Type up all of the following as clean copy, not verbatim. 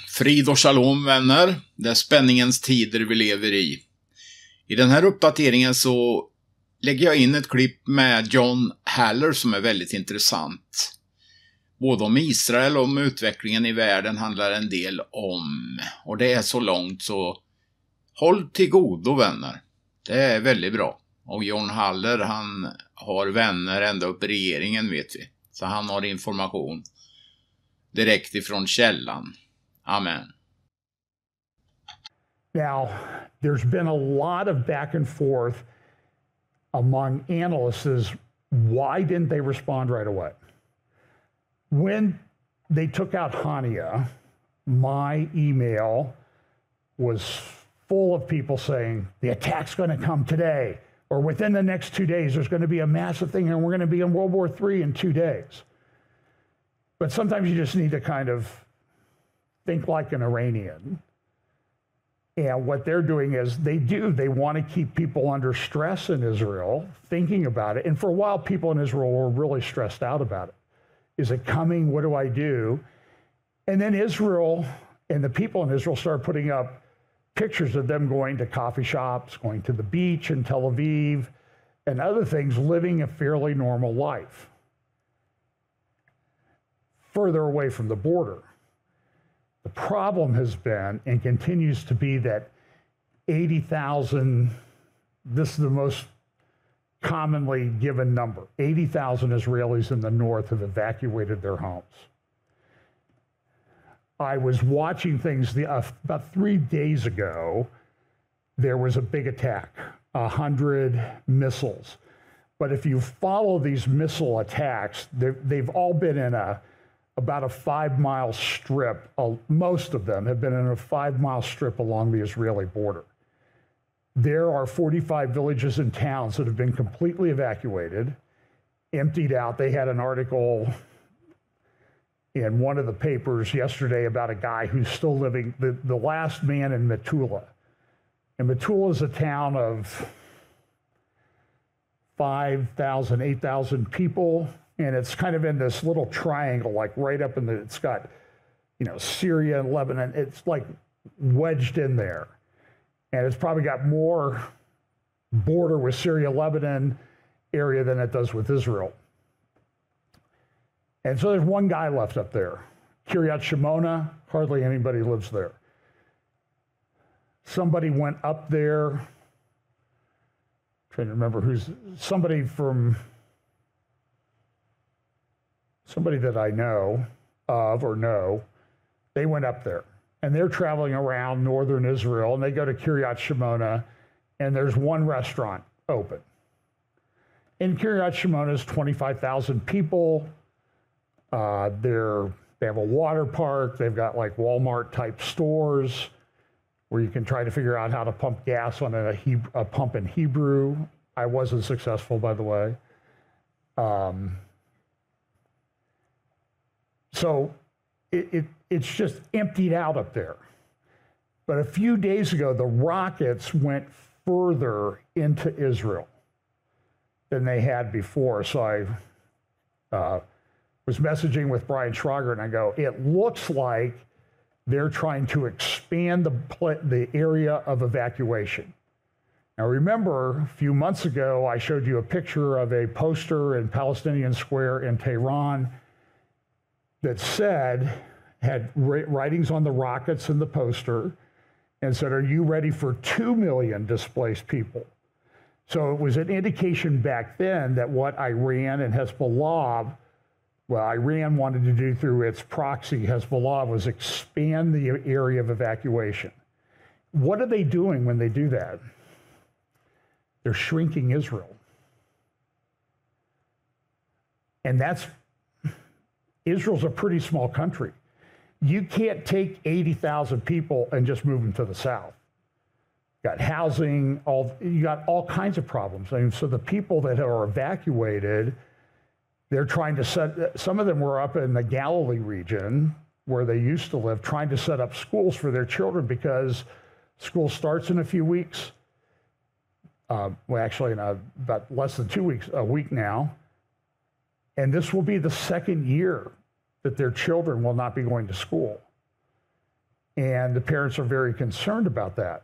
Frid och shalom vänner, det är spänningens tider vi lever i. I den här uppdateringen så lägger jag in ett klipp med John Haller som är väldigt intressant. Både om Israel och om utvecklingen i världen handlar en del om. Och det är så långt så håll till godo vänner. Det är väldigt bra. Och John Haller han har vänner ända upp i regeringen vet vi. Så han har information direkt ifrån källan. Amen. Now, there's been a lot of back and forth among analysts as why didn't they respond right away? When they took out Hania, my email was full of people saying, the attack's going to come today, or within the next 2 days, there's going to be a massive thing, and we're going to be in World War III in 2 days. But sometimes you just need to kind of think like an Iranian. And what they're doing is they want to keep people under stress in Israel, thinking about it. And for a while, people in Israel were really stressed out about it. Is it coming? What do I do? And then Israel and the people in Israel started putting up pictures of them going to coffee shops, going to the beach in Tel Aviv, and other things, living a fairly normal life, further away from the border. The problem has been and continues to be that 80,000, this is the most commonly given number, 80,000 Israelis in the north have evacuated their homes. I was watching things about 3 days ago, there was a big attack, 100 missiles. But if you follow these missile attacks, they've all been in about a 5-mile strip. Most of them have been in a 5-mile strip along the Israeli border. There are 45 villages and towns that have been completely evacuated, emptied out. They had an article in one of the papers yesterday about a guy who's still living, the last man in Metula. And Metula is a town of 5,000, 8,000 people. And it's kind of in this little triangle, like right up in it's got, Syria and Lebanon. It's like wedged in there. And it's probably got more border with Syria, Lebanon area than it does with Israel. And so there's one guy left up there. Kiryat Shimona, hardly anybody lives there. Somebody went up there, trying to remember somebody that I know of or know, they went up there. And they're traveling around northern Israel, and they go to Kiryat Shimona, and there's one restaurant open. In Kiryat Shimona is 25,000 people. They have a water park. They've got like Walmart-type stores where you can try to figure out how to pump gas on a pump in Hebrew. I wasn't successful, by the way. So it's just emptied out up there. But a few days ago, the rockets went further into Israel than they had before. So I was messaging with Brian Schrager, and I go, it looks like they're trying to expand the area of evacuation. Now remember, a few months ago, I showed you a picture of a poster in Palestinian Square in Tehran that had writings on the rockets in the poster and said, are you ready for 2 million displaced people? So it was an indication back then that what Iran and Hezbollah, Iran wanted to do through its proxy, Hezbollah, was expand the area of evacuation. What are they doing when they do that? They're shrinking Israel. And Israel's a pretty small country. You can't take 80,000 people and just move them to the south. You got housing, you got all kinds of problems. I mean, so the people that are evacuated, they're trying to some of them were up in the Galilee region where they used to live, trying to set up schools for their children because school starts in a few weeks. Actually in about less than 2 weeks, a week now. And this will be the second year that their children will not be going to school. And the parents are very concerned about that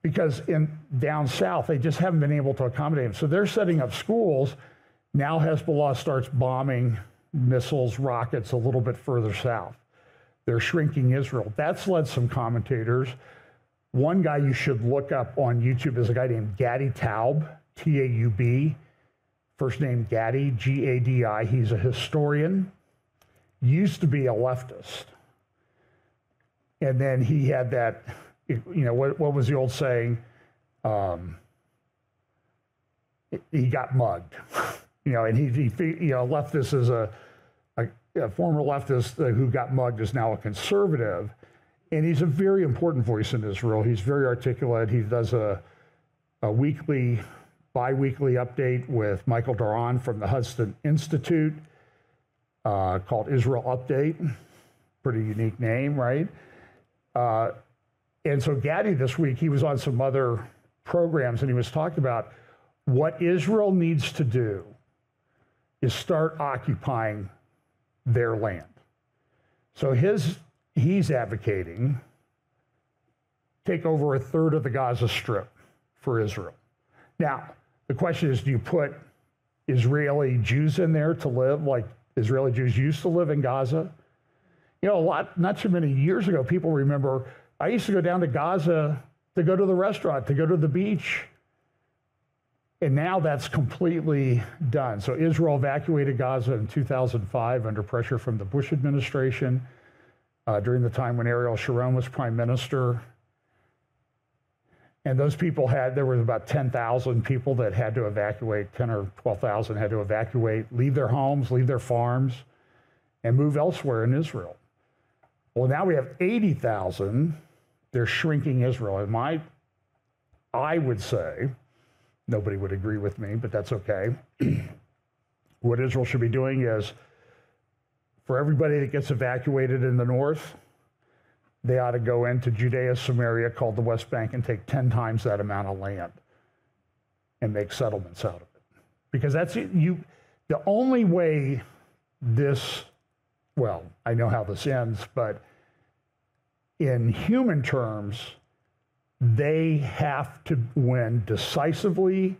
because down south, they just haven't been able to accommodate them. So they're setting up schools. Now Hezbollah starts bombing missiles, rockets a little bit further south. They're shrinking Israel. That's led some commentators. One guy you should look up on YouTube is a guy named Gadi Taub, T-A-U-B, first name Gadi, G-A-D-I. He's a historian, used to be a leftist. And then he had that, what was the old saying? He got mugged, and he leftist is a former leftist who got mugged is now a conservative. And he's a very important voice in Israel. He's very articulate. He does a bi-weekly update with Michael Doran from the Hudson Institute called Israel Update. Pretty unique name, right? And so Gadi this week, he was on some other programs and he was talking about what Israel needs to do is start occupying their land. So he's advocating take over a third of the Gaza Strip for Israel. Now, the question is, do you put Israeli Jews in there to live like Israeli Jews used to live in Gaza? Not too many years ago, people remember, I used to go down to Gaza to go to the restaurant, to go to the beach. And now that's completely done. So Israel evacuated Gaza in 2005 under pressure from the Bush administration during the time when Ariel Sharon was prime minister. And those people there was about 10,000 people that had to evacuate, 10 or 12,000 had to evacuate, leave their homes, leave their farms, and move elsewhere in Israel. Well, now we have 80,000. They're shrinking Israel. And I would say, nobody would agree with me, but that's okay. What Israel should be doing is, for everybody that gets evacuated in the north, they ought to go into Judea, Samaria, called the West Bank, and take 10 times that amount of land and make settlements out of it. Because that's the only way I know how this ends, but in human terms, they have to win decisively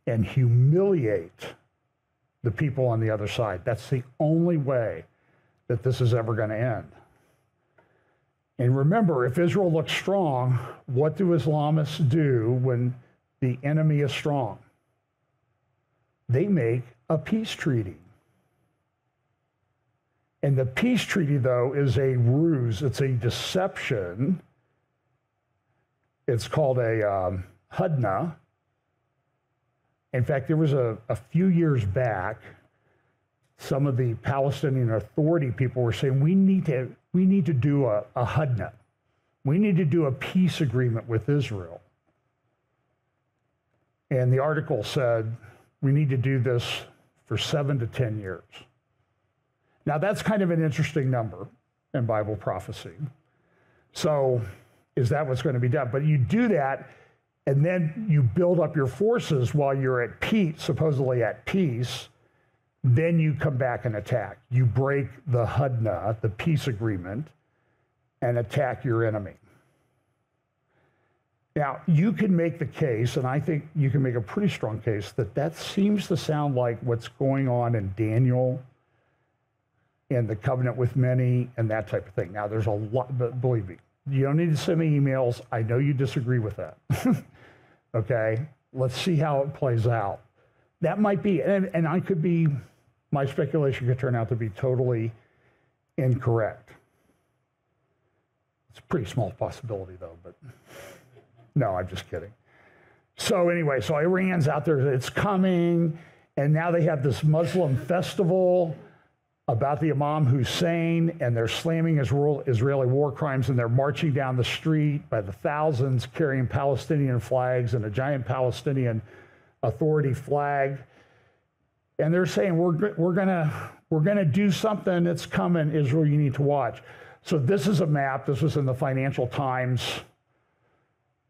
and humiliate the people on the other side. That's the only way that this is ever going to end. And remember, if Israel looks strong, what do Islamists do when the enemy is strong? They make a peace treaty. And the peace treaty, though, is a ruse. It's a deception. It's called a hudna. In fact, there was a few years back, some of the Palestinian Authority people were saying, we need to do a hudna. We need to do a peace agreement with Israel. And the article said, we need to do this for 7 to 10 years. Now, that's kind of an interesting number in Bible prophecy. So is that what's going to be done? But you do that, and then you build up your forces while you're at peace, supposedly at peace. Then you come back and attack. You break the hudna, the peace agreement, and attack your enemy. Now, you can make the case, and I think you can make a pretty strong case, that seems to sound like what's going on in Daniel and the covenant with many and that type of thing. Now, there's a lot, but believe me, you don't need to send me emails. I know you disagree with that. Okay? Let's see how it plays out. That might be, and I could be, my speculation could turn out to be totally incorrect. It's a pretty small possibility, though, but no, I'm just kidding. So anyway, so Iran's out there, it's coming, and now they have this Muslim festival about the Imam Hussein, and they're slamming Israeli war crimes, and they're marching down the street by the thousands carrying Palestinian flags and a giant Palestinian Authority flag. And they're saying, we're gonna do something that's coming, Israel, you need to watch. So this is a map. This was in the Financial Times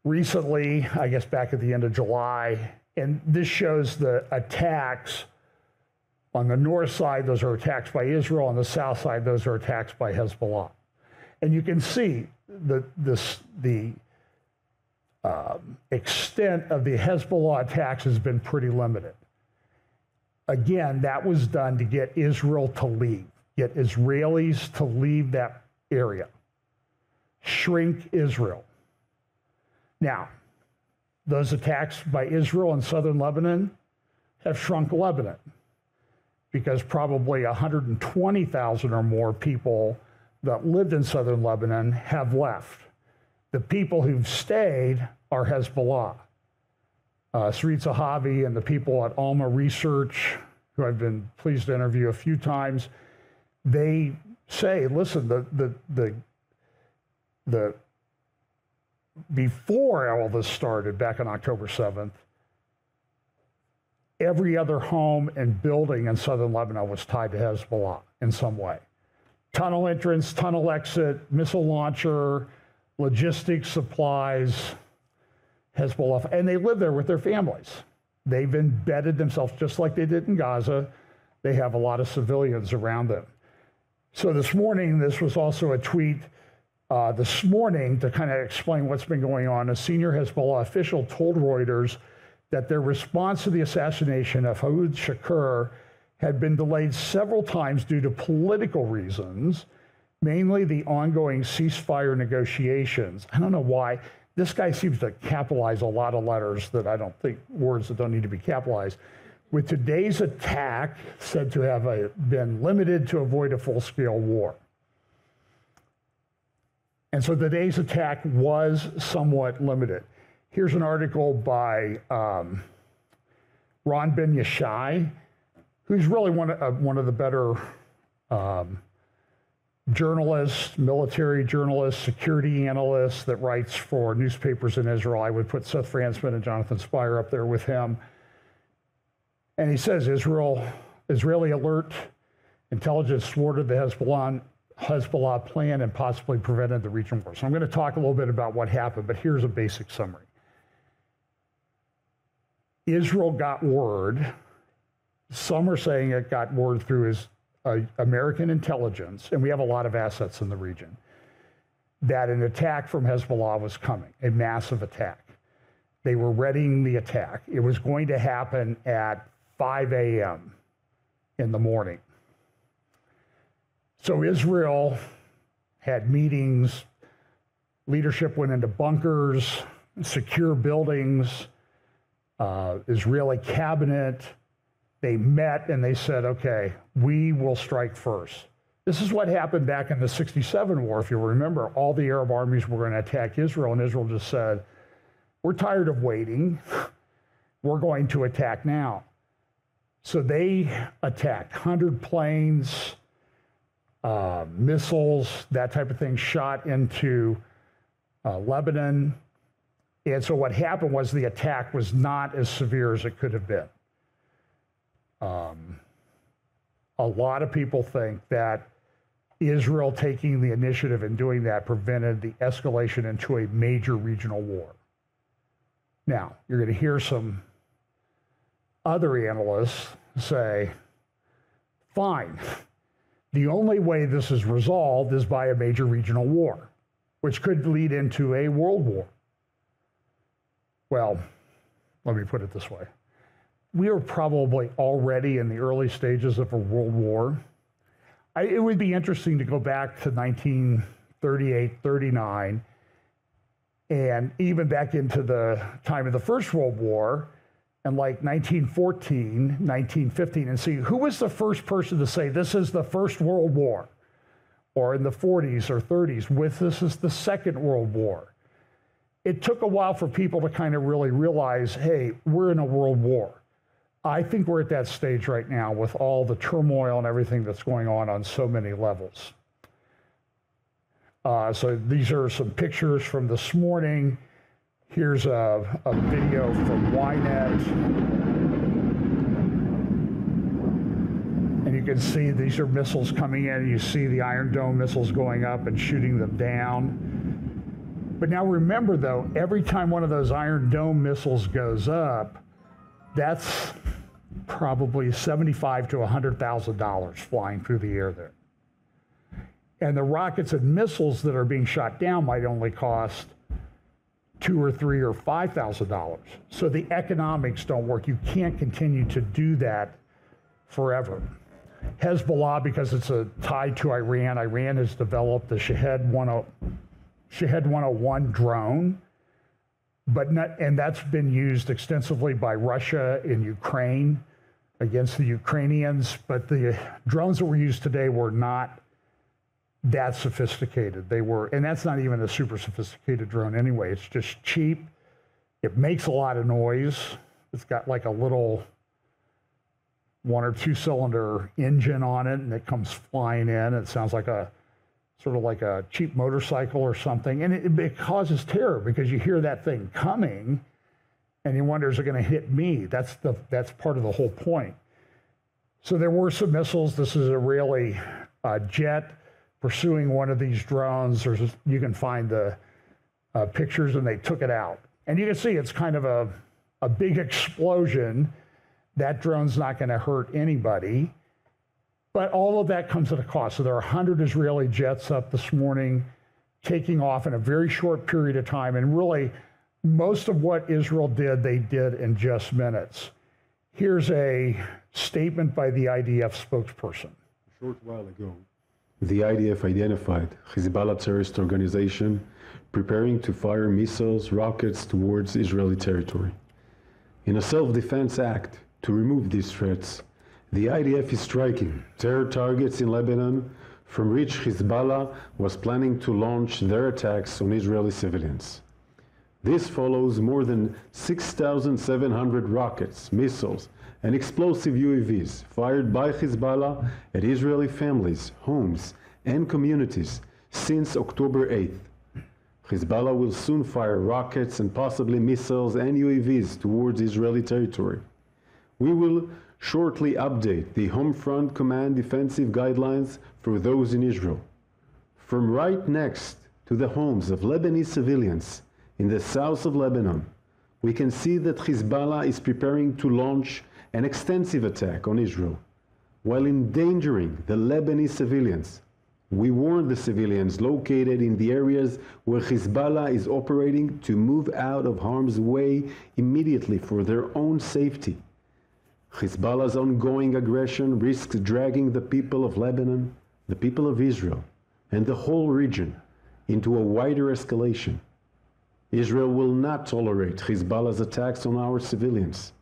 recently, I guess back at the end of July. And this shows the attacks. On the north side, those are attacks by Israel. On the south side, those are attacks by Hezbollah. And you can see the extent of the Hezbollah attacks has been pretty limited. Again, that was done to get Israel to leave, get Israelis to leave that area, shrink Israel. Now, those attacks by Israel in southern Lebanon have shrunk Lebanon because probably 120,000 or more people that lived in southern Lebanon have left. The people who've stayed are Hezbollah. Sarit Zahavi and the people at Alma Research, who I've been pleased to interview a few times, they say, listen, the before all this started back on October 7th, every other home and building in southern Lebanon was tied to Hezbollah in some way. Tunnel entrance, tunnel exit, missile launcher, logistics, supplies, Hezbollah, and they live there with their families. They've embedded themselves just like they did in Gaza. They have a lot of civilians around them. So this morning, this was also a tweet this morning to kind of explain what's been going on. A senior Hezbollah official told Reuters that their response to the assassination of Haoud Shakur had been delayed several times due to political reasons, mainly the ongoing ceasefire negotiations. I don't know why. This guy seems to capitalize a lot of letters that I don't think, words that don't need to be capitalized. With today's attack said to have been limited to avoid a full-scale war. And so today's attack was somewhat limited. Here's an article by Ron Ben Yashai, who's really one of the better journalists, military journalists, security analysts that writes for newspapers in Israel. I would put Seth Franzman and Jonathan Spire up there with him. And he says, Israeli alert, intelligence thwarted the Hezbollah plan and possibly prevented the regional war. So I'm going to talk a little bit about what happened, but here's a basic summary. Israel got word, some are saying it got word through his American intelligence, and we have a lot of assets in the region, that an attack from Hezbollah was coming, a massive attack. They were readying the attack. It was going to happen at 5 a.m. in the morning. So Israel had meetings, leadership went into bunkers, secure buildings, Israeli cabinet. They met and they said, okay, we will strike first. This is what happened back in the 67 war, if you remember. All the Arab armies were going to attack Israel, and Israel just said, we're tired of waiting. We're going to attack now. So they attacked 100 planes, missiles, that type of thing, shot into Lebanon. And so what happened was the attack was not as severe as it could have been. A lot of people think that Israel taking the initiative and doing that prevented the escalation into a major regional war. Now, you're going to hear some other analysts say, fine, the only way this is resolved is by a major regional war, which could lead into a world war. Well, let me put it this way. We are probably already in the early stages of a world war. It would be interesting to go back to 1938, 39, and even back into the time of the First World War, and like 1914, 1915, and see who was the first person to say this is the First World War, or in the 40s or 30s, this is the Second World War. It took a while for people to kind of really realize, hey, we're in a world war. I think we're at that stage right now with all the turmoil and everything that's going on so many levels. So these are some pictures from this morning. Here's a video from Ynet. And you can see these are missiles coming in. You see the Iron Dome missiles going up and shooting them down. But now remember, though, every time one of those Iron Dome missiles goes up, that's probably $75,000 to $100,000 flying through the air there. And the rockets and missiles that are being shot down might only cost $2,000 or $3,000 or $5,000. So the economics don't work. You can't continue to do that forever. Hezbollah, because it's tied to Iran, Iran has developed the Shahed 101 drone, and that's been used extensively by Russia in Ukraine against the Ukrainians. But the drones that were used today were not that sophisticated. And that's not even a super sophisticated drone anyway. It's just cheap. It makes a lot of noise. It's got like a little 1 or 2 cylinder engine on it, and it comes flying in. It sounds like sort of like a cheap motorcycle or something. And it causes terror because you hear that thing coming and you wonder, is it going to hit me? That's part of the whole point. So there were some missiles. This is a Israeli jet pursuing one of these drones. You can find the pictures, and they took it out. And you can see it's kind of a big explosion. That drone's not going to hurt anybody. But all of that comes at a cost. So there are 100 Israeli jets up this morning, taking off in a very short period of time. And really, most of what Israel did, they did in just minutes. Here's a statement by the IDF spokesperson. A short while ago, the IDF identified Hezbollah terrorist organization preparing to fire missiles, rockets towards Israeli territory. In a self-defense act to remove these threats, the IDF is striking terror targets in Lebanon from which Hezbollah was planning to launch their attacks on Israeli civilians. This follows more than 6,700 rockets, missiles, and explosive UAVs fired by Hezbollah at Israeli families, homes, and communities since October 8th. Hezbollah will soon fire rockets and possibly missiles and UAVs towards Israeli territory. We will shortly update the Home Front Command defensive guidelines for those in Israel. From right next to the homes of Lebanese civilians in the south of Lebanon, we can see that Hezbollah is preparing to launch an extensive attack on Israel, while endangering the Lebanese civilians. We warn the civilians located in the areas where Hezbollah is operating to move out of harm's way immediately for their own safety. Hezbollah's ongoing aggression risks dragging the people of Lebanon, the people of Israel, and the whole region into a wider escalation. Israel will not tolerate Hezbollah's attacks on our civilians.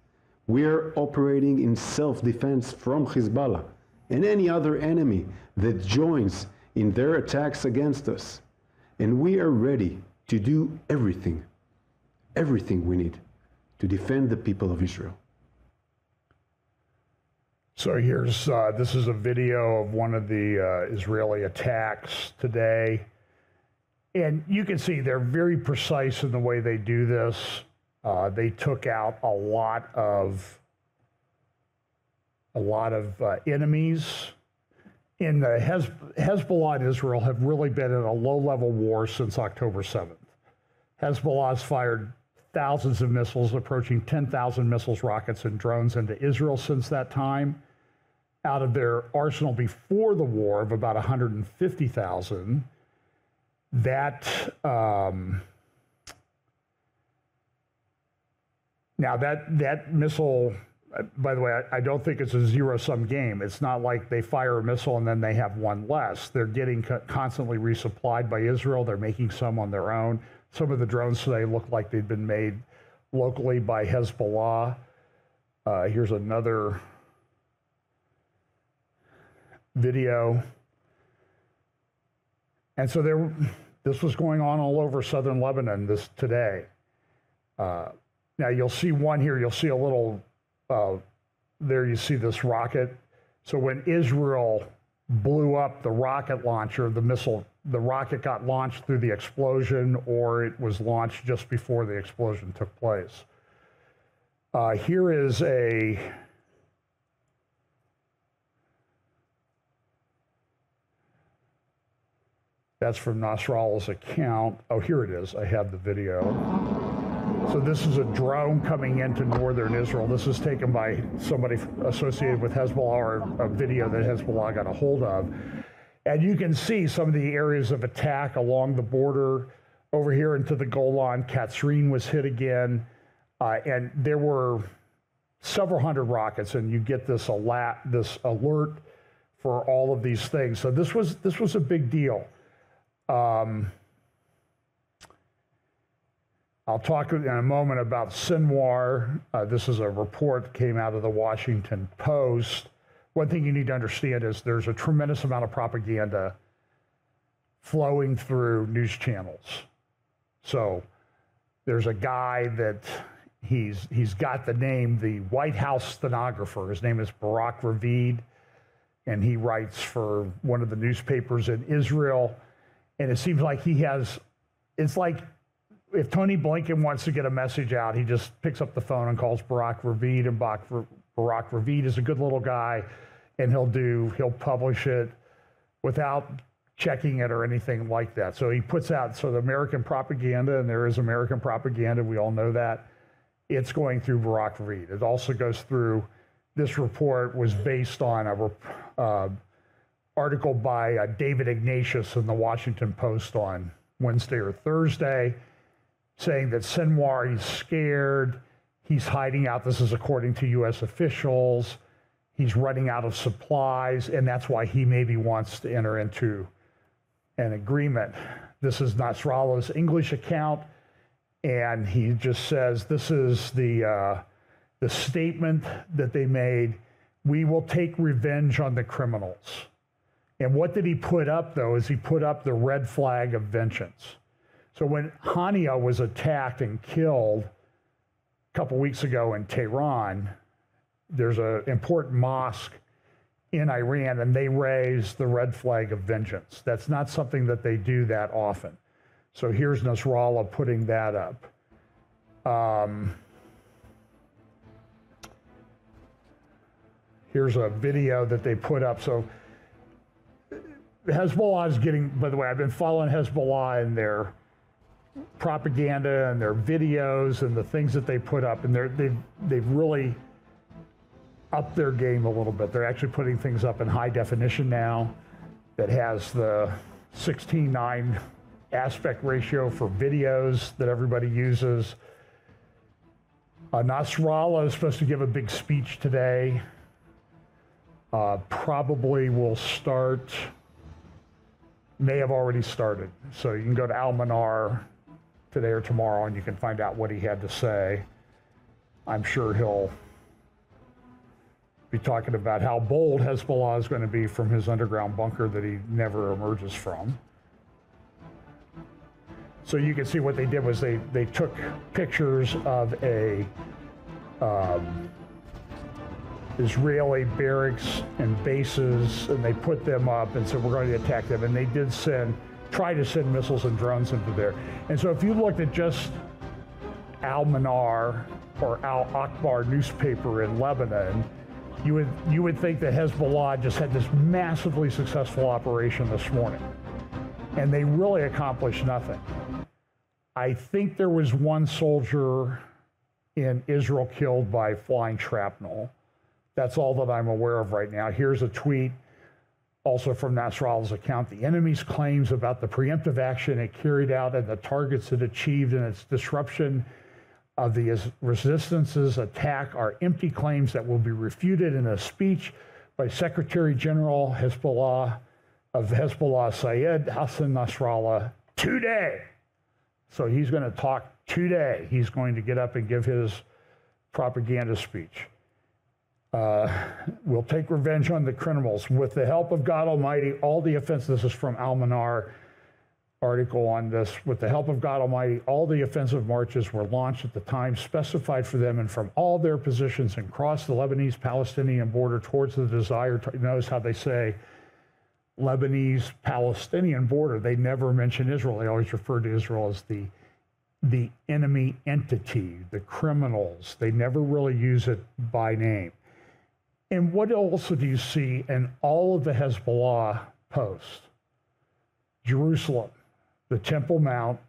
We are operating in self-defense from Hezbollah and any other enemy that joins in their attacks against us. And we are ready to do everything we need to defend the people of Israel. So here's, this is a video of one of the Israeli attacks today. And you can see they're very precise in the way they do this. They took out a lot of enemies. In the Hezbollah and Israel have really been in a low-level war since October 7th. Hezbollah's fired thousands of missiles, approaching 10,000 missiles, rockets, and drones into Israel since that time. Out of their arsenal before the war of about 150,000, now that missile, by the way, I don't think it's a zero-sum game. It's not like they fire a missile and then they have one less. They're getting constantly resupplied by Israel. They're making some on their own. Some of the drones today look like they've been made locally by Hezbollah. Here's another video. And so this was going on all over southern Lebanon today. Now you'll see one here, you'll see a little, there you see this rocket. So when Israel blew up the rocket launcher, the rocket got launched through the explosion, or it was launched just before the explosion took place. Here is that's from Nasrallah's account. Oh, here it is. I have the video. So this is a drone coming into northern Israel. This is taken by somebody associated with Hezbollah, or a video that Hezbollah got a hold of. And you can see some of the areas of attack along the border over here into the Golan. Katsrin was hit again, and there were several hundred rockets, and you get this alert for all of these things. So this was a big deal. I'll talk in a moment about Sinwar. This is a report that came out of the Washington Post. One thing you need to understand is there's a tremendous amount of propaganda flowing through news channels. So there's a guy that he's got the name, the White House stenographer. His name is Barak Ravid, and he writes for one of the newspapers in Israel. And it seems like it's like if Tony Blinken wants to get a message out, he just picks up the phone and calls Barak Ravid, and Barak Ravid is a good little guy, and he'll publish it without checking it or anything like that. So he puts out the American propaganda, and there is American propaganda, we all know that. It's going through Barak Ravid. It also goes through, this report was based on a article by David Ignatius in the Washington Post on Wednesday or Thursday, saying that Sinwar, he's scared, he's hiding out. This is according to U.S. officials. He's running out of supplies, and that's why he maybe wants to enter into an agreement. This is Nasrallah's English account, and he just says, this is the statement that they made: we will take revenge on the criminals. And what did he put up, though, is he put up the red flag of vengeance. So when Hania was attacked and killed a couple weeks ago in Tehran, there's an important mosque in Iran, and they raised the red flag of vengeance. That's not something that they do that often. So here's Nasrallah putting that up. Here's a video that they put up. So Hezbollah is getting, by the way, I've been following Hezbollah and their propaganda and their videos and the things that they put up, and they've really upped their game a little bit. They're actually putting things up in high definition now that has the 16:9 aspect ratio for videos that everybody uses. Nasrallah is supposed to give a big speech today. Probably will start, may have already started. So you can go to Al-Manar today or tomorrow, and you can find out what he had to say. I'm sure he'll be talking about how bold Hezbollah is going to be from his underground bunker that he never emerges from. So you can see what they did was they took pictures of a Israeli barracks and bases, and they put them up and said, we're going to attack them. And they did try to send missiles and drones into there. And so if you looked at just Al-Manar or Al-Akbar newspaper in Lebanon, you would think that Hezbollah just had this massively successful operation this morning. And they really accomplished nothing. I think there was one soldier in Israel killed by flying shrapnel. That's all that I'm aware of right now. Here's a tweet also from Nasrallah's account. The enemy's claims about the preemptive action it carried out and the targets it achieved in its disruption of the resistance's attack are empty claims that will be refuted in a speech by Secretary General of Hezbollah, Syed Hassan Nasrallah, today. So he's going to talk today. He's going to get up and give his propaganda speech. We'll take revenge on the criminals. With the help of God Almighty, all the offenses, this is from Al-Manar article on this, with the help of God Almighty, all the offensive marches were launched at the time specified for them and from all their positions and crossed the Lebanese-Palestinian border towards the desired, notice how they say Lebanese-Palestinian border. They never mention Israel. They always refer to Israel as the enemy entity, the criminals. They never really use it by name. And what also do you see in all of the Hezbollah posts? Jerusalem, the Temple Mount,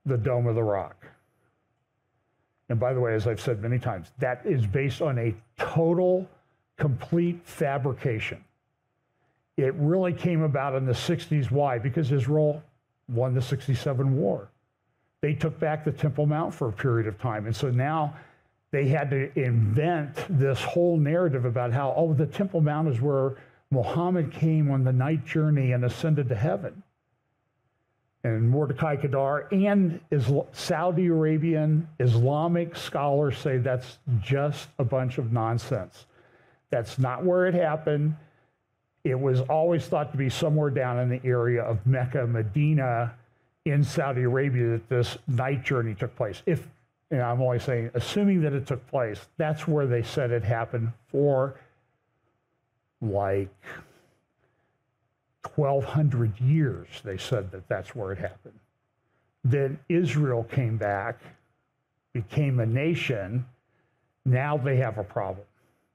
the Dome of the Rock. And by the way, as I've said many times, that is based on a total, complete fabrication. It really came about in the 60s. Why? Because Israel won the 67 war. They took back the Temple Mount for a period of time. And so now they had to invent this whole narrative about how, oh, the Temple Mount is where Muhammad came on the night journey and ascended to heaven. And Mordecai Kedar and Saudi Arabian Islamic scholars say that's just a bunch of nonsense. That's not where it happened. It was always thought to be somewhere down in the area of Mecca, Medina, in Saudi Arabia that this night journey took place. If, and I'm only saying, assuming that it took place, that's where they said it happened for like 1,200 years. They said that that's where it happened. Then Israel came back, became a nation. Now they have a problem.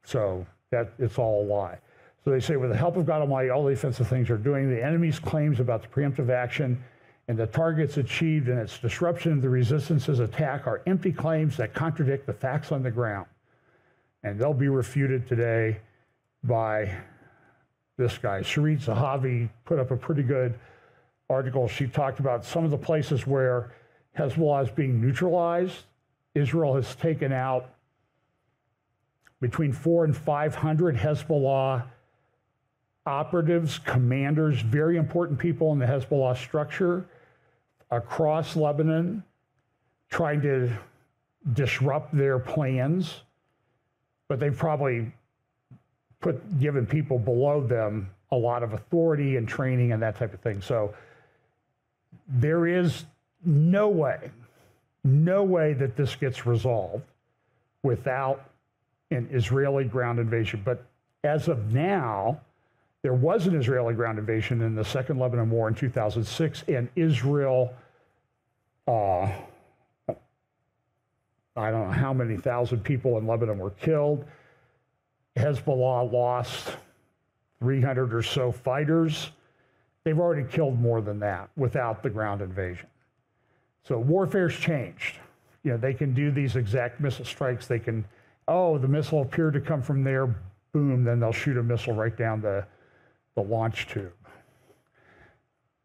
So that it's all a lie. So they say, with the help of God Almighty, all the offensive things are doing, the enemy's claims about the preemptive action and the targets achieved and its disruption of the resistance's attack are empty claims that contradict the facts on the ground. And they'll be refuted today by this guy. Sharit Zahavi put up a pretty good article. She talked about some of the places where Hezbollah is being neutralized. Israel has taken out between 400 and 500 Hezbollah operatives, commanders, very important people in the Hezbollah structure across Lebanon, trying to disrupt their plans. But they've probably given people below them a lot of authority and training and that type of thing. So there is no way that this gets resolved without an Israeli ground invasion. But as of now, there was an Israeli ground invasion in the Second Lebanon War in 2006, and Israel, I don't know how many thousand people in Lebanon were killed. Hezbollah lost 300 or so fighters. They've already killed more than that without the ground invasion. So warfare's changed. You know, they can do these exact missile strikes. They can, oh, the missile appeared to come from there, boom, then they'll shoot a missile right down the launch tube.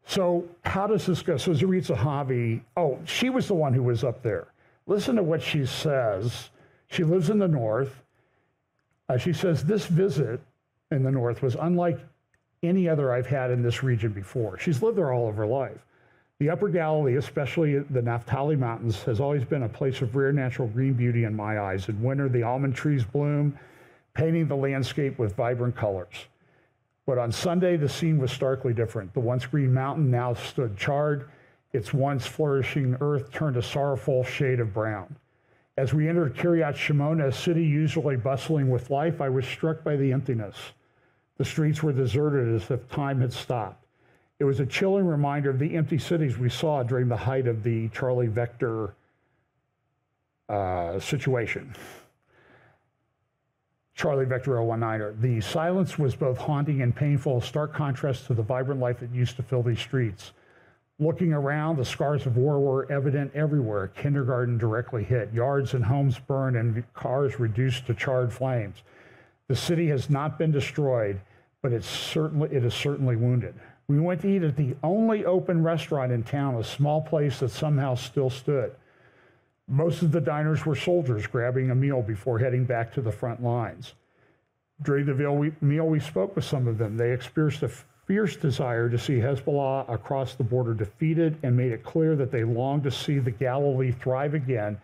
So how does this go? So Zarit Zahavi, oh, she was the one who was up there. Listen to what she says. She lives in the north. She says, this visit in the north was unlike any other I've had in this region before. She's lived there all of her life. The Upper Galilee, especially the Naphtali Mountains, has always been a place of rare natural green beauty in my eyes. In winter, the almond trees bloom, painting the landscape with vibrant colors. But on Sunday, the scene was starkly different. The once green mountain now stood charred. Its once flourishing earth turned a sorrowful shade of brown. As we entered Kiryat Shimona, a city usually bustling with life, I was struck by the emptiness. The streets were deserted as if time had stopped. It was a chilling reminder of the empty cities we saw during the height of the Charlie Vector situation. Charlie Vector 019er. The silence was both haunting and painful, a stark contrast to the vibrant life that used to fill these streets. Looking around, the scars of war were evident everywhere. Kindergarten directly hit, yards and homes burned, and cars reduced to charred flames. The city has not been destroyed, but it is certainly wounded. We went to eat at the only open restaurant in town, a small place that somehow still stood. Most of the diners were soldiers grabbing a meal before heading back to the front lines. During the meal, we spoke with some of them. They experienced a fierce desire to see Hezbollah across the border defeated and made it clear that they longed to see the Galilee thrive again,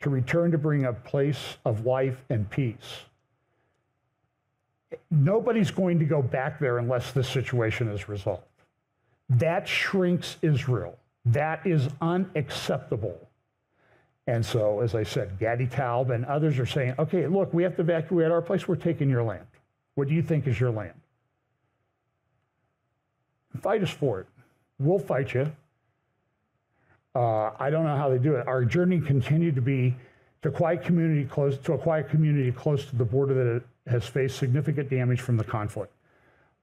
to return to bring a place of life and peace. Nobody's going to go back there unless this situation is resolved. That shrinks Israel. That is unacceptable. And so, as I said, Gadi Taub and others are saying, okay, look, we have to evacuate our place. We're taking your land. What do you think is your land? Fight us for it. We'll fight you. I don't know how they do it. Our journey continued to be to a quiet community close to the border that has faced significant damage from the conflict.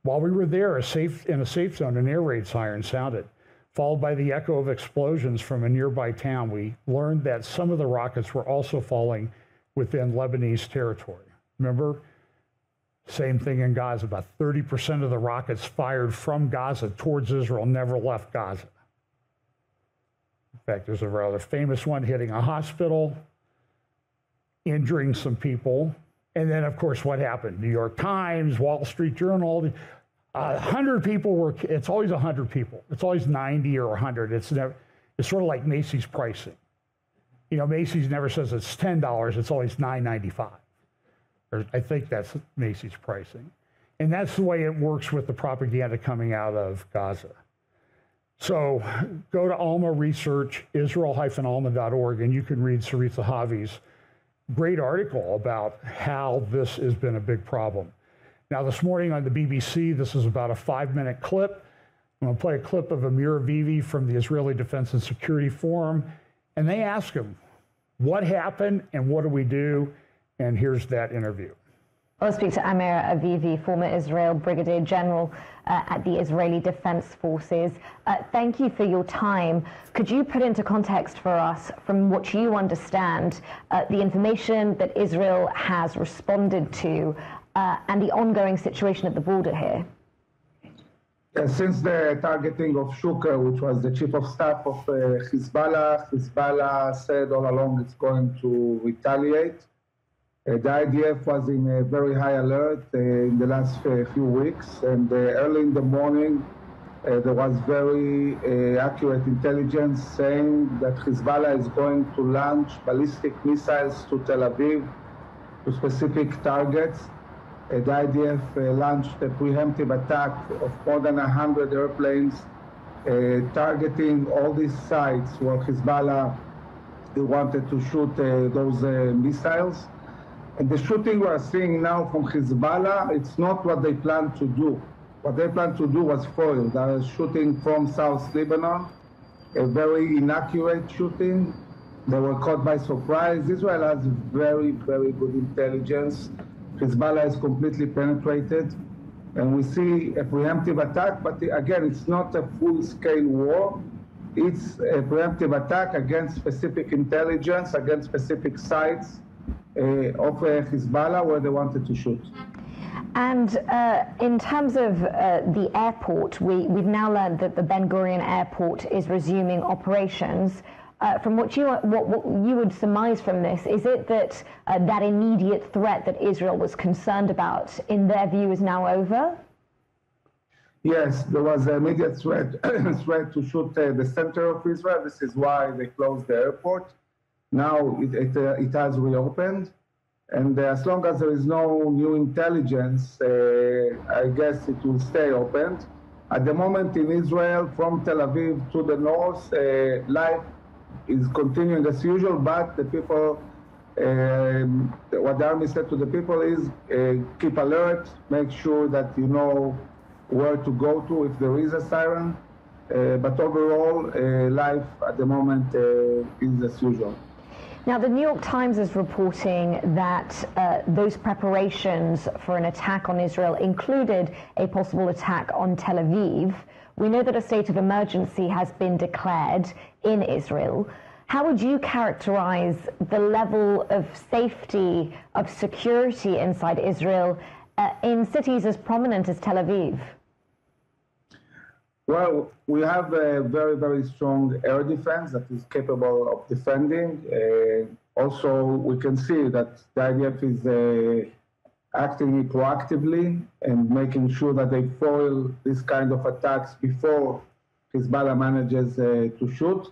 While we were there, in a safe zone, an air raid siren sounded. Followed by the echo of explosions from a nearby town, we learned that some of the rockets were also falling within Lebanese territory. Remember, Same thing in Gaza. About 30% of the rockets fired from Gaza towards Israel never left Gaza. In fact, there's a rather famous one hitting a hospital, injuring some people. And then, of course, what happened? New York Times, Wall Street Journal, 100 people were, it's always 100 people. It's always 90 or 100. It's sort of like Macy's pricing. You know, Macy's never says it's $10, it's always $9.95. Or I think that's Macy's pricing. And that's the way it works with the propaganda coming out of Gaza. So go to Alma Research, Israel-alma.org, and you can read Saritha Havi's great article about how this has been a big problem. Now, this morning on the BBC, this is about a 5-minute clip. I'm going to play a clip of Amir Avivi from the Israeli Defense and Security Forum, and they ask him, what happened and what do we do? And here's that interview. I'll speak to Amir Avivi, former Israel Brigadier General at the Israeli Defense Forces. Thank you for your time. Could you put into context for us, from what you understand, the information that Israel has responded to and the ongoing situation at the border here? Since the targeting of Shuker, which was the chief of staff of Hezbollah said all along it's going to retaliate. The IDF was in a very high alert in the last few weeks, and early in the morning there was very accurate intelligence saying that Hezbollah is going to launch ballistic missiles to Tel Aviv, to specific targets. The IDF launched a preemptive attack of more than 100 airplanes targeting all these sites where Hezbollah wanted to shoot those missiles. And the shooting we are seeing now from Hezbollah, it's not what they planned to do. What they planned to do was foiled. They are shooting from South Lebanon, a very inaccurate shooting. They were caught by surprise. Israel has very, very good intelligence. Hezbollah is completely penetrated. And we see a preemptive attack, but again, it's not a full-scale war. It's a preemptive attack against specific intelligence, against specific sites of Hezbollah where they wanted to shoot. And in terms of the airport, we've now learned that the Ben Gurion airport is resuming operations. From what you would surmise from this, is it that that immediate threat that Israel was concerned about, in their view, is now over? Yes, there was an immediate threat to shoot the center of Israel. This is why they closed the airport. Now it has reopened, and as long as there is no new intelligence, I guess it will stay opened. At the moment in Israel, from Tel Aviv to the north, life is continuing as usual, but the people, what the army said to the people is keep alert, make sure that you know where to go to if there is a siren. But overall, life at the moment is as usual. Now, the New York Times is reporting that those preparations for an attack on Israel included a possible attack on Tel Aviv. We know that a state of emergency has been declared in Israel. How would you characterize the level of safety, of security inside Israel in cities as prominent as Tel Aviv? Well, we have a very, very strong air defense that is capable of defending. Also, we can see that the IDF is acting proactively and making sure that they foil this kind of attacks before Hezbollah manages to shoot.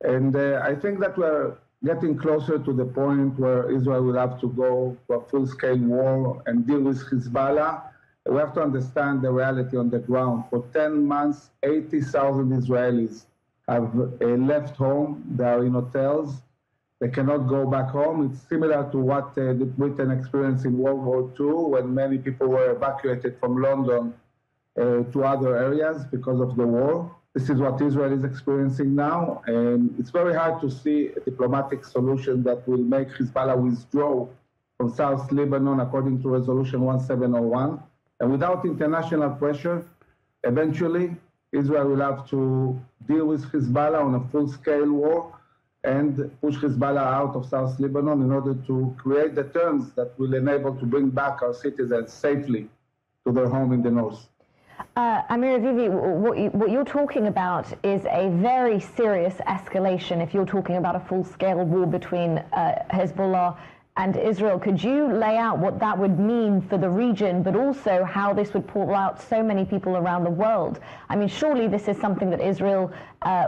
And I think that we're getting closer to the point where Israel will have to go to a full-scale war and deal with Hezbollah. We have to understand the reality on the ground. For 10 months, 80,000 Israelis have left home. They are in hotels. They cannot go back home. It's similar to what Britain experienced in World War II, when many people were evacuated from London to other areas because of the war. This is what Israel is experiencing now. And it's very hard to see a diplomatic solution that will make Hezbollah withdraw from South Lebanon according to Resolution 1701. And without international pressure, eventually Israel will have to deal with Hezbollah on a full-scale war. and push Hezbollah out of South Lebanon in order to create the terms that will enable to bring back our citizens safely to their home in the north. Amir Avivi, what you're talking about is a very serious escalation if you're talking about a full-scale war between Hezbollah and Israel. Could you lay out what that would mean for the region, but also how this would pull out so many people around the world? I mean, surely this is something that Israel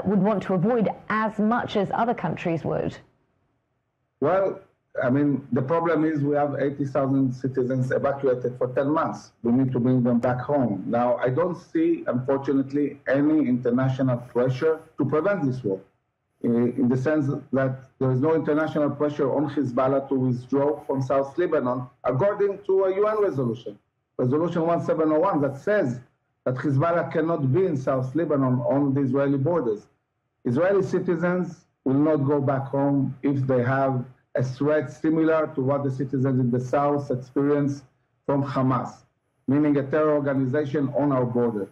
would want to avoid as much as other countries would. Well, I mean, the problem is we have 80,000 citizens evacuated for 10 months. We need to bring them back home. Now, I don't see, unfortunately, any international pressure to prevent this war, in the sense that there is no international pressure on Hezbollah to withdraw from South Lebanon, according to a UN resolution, Resolution 1701, that says that Hezbollah cannot be in South Lebanon on the Israeli borders. Israeli citizens will not go back home if they have a threat similar to what the citizens in the south experience from Hamas, meaning a terror organization on our border.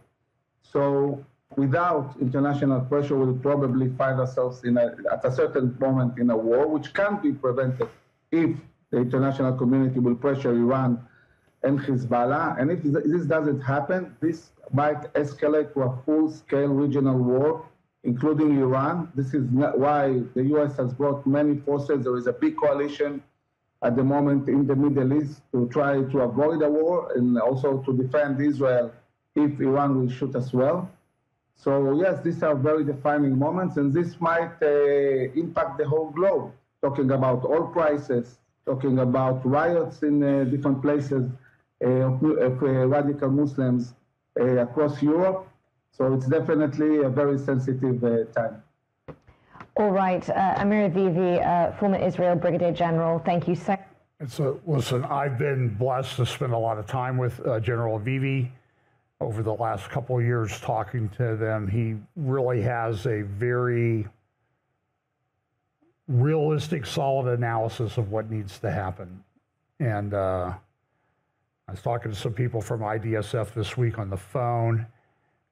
So without international pressure, we'll probably find ourselves at a certain moment in a war, which can be prevented if the international community will pressure Iran and Hezbollah. And if this doesn't happen, this might escalate to a full-scale regional war, including Iran. This is why the U.S. has brought many forces. There is a big coalition at the moment in the Middle East to try to avoid a war and also to defend Israel if Iran will shoot as well. So yes, these are very defining moments, and this might impact the whole globe, talking about oil prices, talking about riots in different places of radical Muslims across Europe. So it's definitely a very sensitive time. All right, Amir Avivi, former Israel Brigadier General, thank you so much. Listen, I've been blessed to spend a lot of time with General Avivi over the last couple of years talking to them. He really has a very realistic, solid analysis of what needs to happen. And I was talking to some people from IDSF this week on the phone.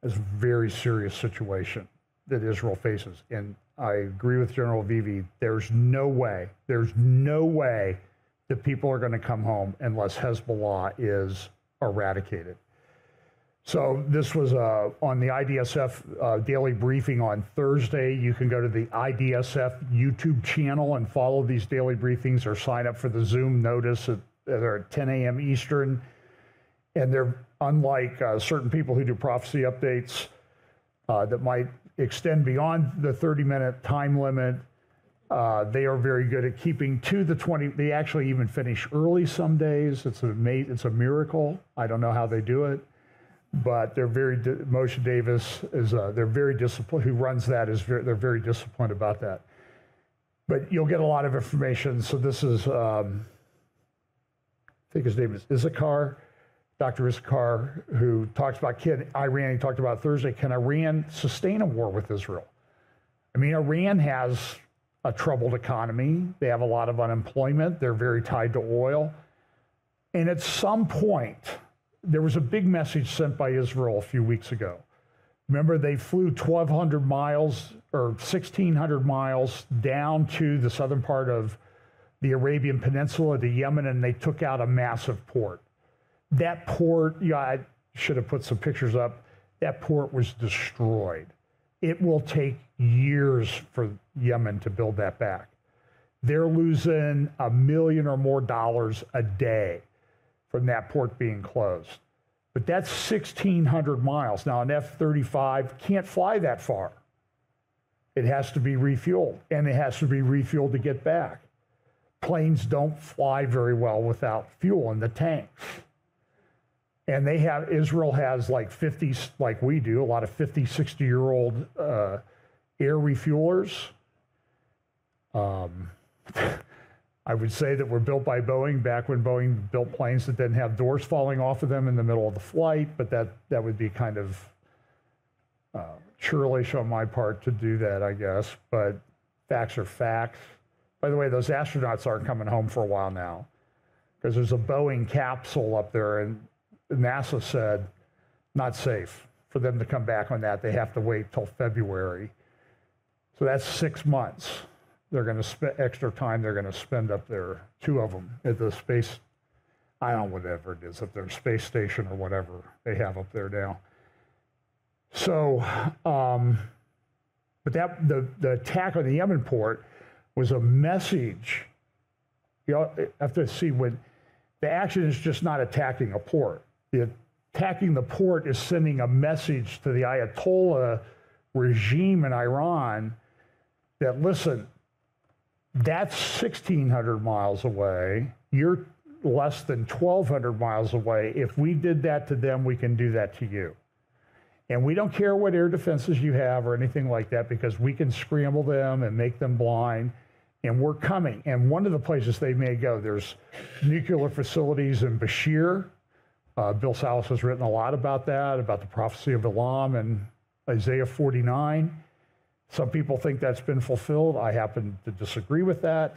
It's a very serious situation that Israel faces. And I agree with General Avivi. There's no way that people are going to come home unless Hezbollah is eradicated. So this was on the IDSF daily briefing on Thursday. You can go to the IDSF YouTube channel and follow these daily briefings or sign up for the Zoom notice. They're at 10 a.m. Eastern. And they're unlike certain people who do prophecy updates that might extend beyond the 30-minute time limit. They are very good at keeping to the 20. They actually even finish early some days. It's a miracle. I don't know how they do it, but they're very. Moshe Davis is. They're very disciplined. Who runs that is. They're very disciplined about that. But you'll get a lot of information. So this is. I think his name is Issachar. Dr. Issachar, who talks about can Iran, he talked about Thursday, can Iran sustain a war with Israel? I mean, Iran has a troubled economy. They have a lot of unemployment. They're very tied to oil. And at some point, there was a big message sent by Israel a few weeks ago. Remember, they flew 1,200 miles or 1,600 miles down to the southern part of the Arabian Peninsula to Yemen, and they took out a massive port. That port, I should have put some pictures up. That port was destroyed. It will take years for Yemen to build that back. They're losing $1 million or more a day from that port being closed. But that's 1,600 miles. Now, an F-35 can't fly that far. It has to be refueled, and it has to be refueled to get back. Planes don't fly very well without fuel in the tanks. And Israel has like 50, like we do, a lot of 50, 60-year-old air refuelers. I would say that were built by Boeing back when Boeing built planes that didn't have doors falling off of them in the middle of the flight, but that would be kind of churlish on my part to do that, I guess. But facts are facts. By the way, those astronauts aren't coming home for a while now because there's a Boeing capsule up there, and NASA said not safe for them to come back on that. They have to wait till February. So that's 6 months. they're going to spend extra time they're going to spend up there, 2 of them at the space, I don't know, whatever it is, at their space station or whatever they have up there now. So, but the attack on the Yemen port was a message. You have to see when the action is just not attacking a port. Attacking the port is sending a message to the Ayatollah regime in Iran that, listen, that's 1,600 miles away. You're less than 1,200 miles away. If we did that to them, we can do that to you. And we don't care what air defenses you have or anything like that, because we can scramble them and make them blind, and we're coming. And one of the places they may go, there's nuclear facilities in Bashir. Bill Salas has written a lot about that, about the prophecy of Elam and Isaiah 49. Some people think that's been fulfilled. I happen to disagree with that.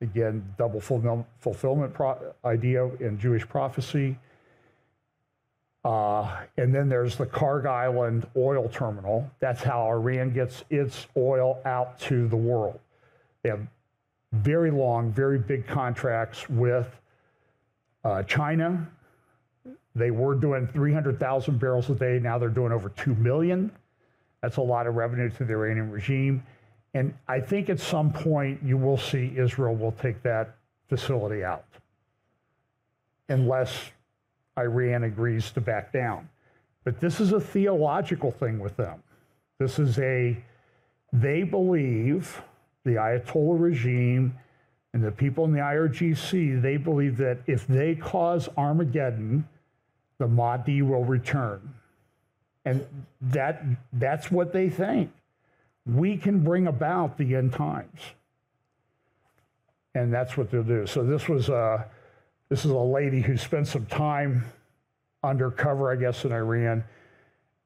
Again, double fulfillment idea in Jewish prophecy. And then there's the Karg Island oil terminal. That's how Iran gets its oil out to the world. They have very long, very big contracts with China. They were doing 300,000 barrels a day. Now they're doing over 2 million. That's a lot of revenue to the Iranian regime. And I think at some point you will see Israel will take that facility out, unless Iran agrees to back down. But this is a theological thing with them. This is they believe, the Ayatollah regime and the people in the IRGC, they believe that if they cause Armageddon, the Mahdi will return. And that's what they think. We can bring about the end times. And that's what they'll do. So this is a lady who spent some time undercover, I guess, in Iran.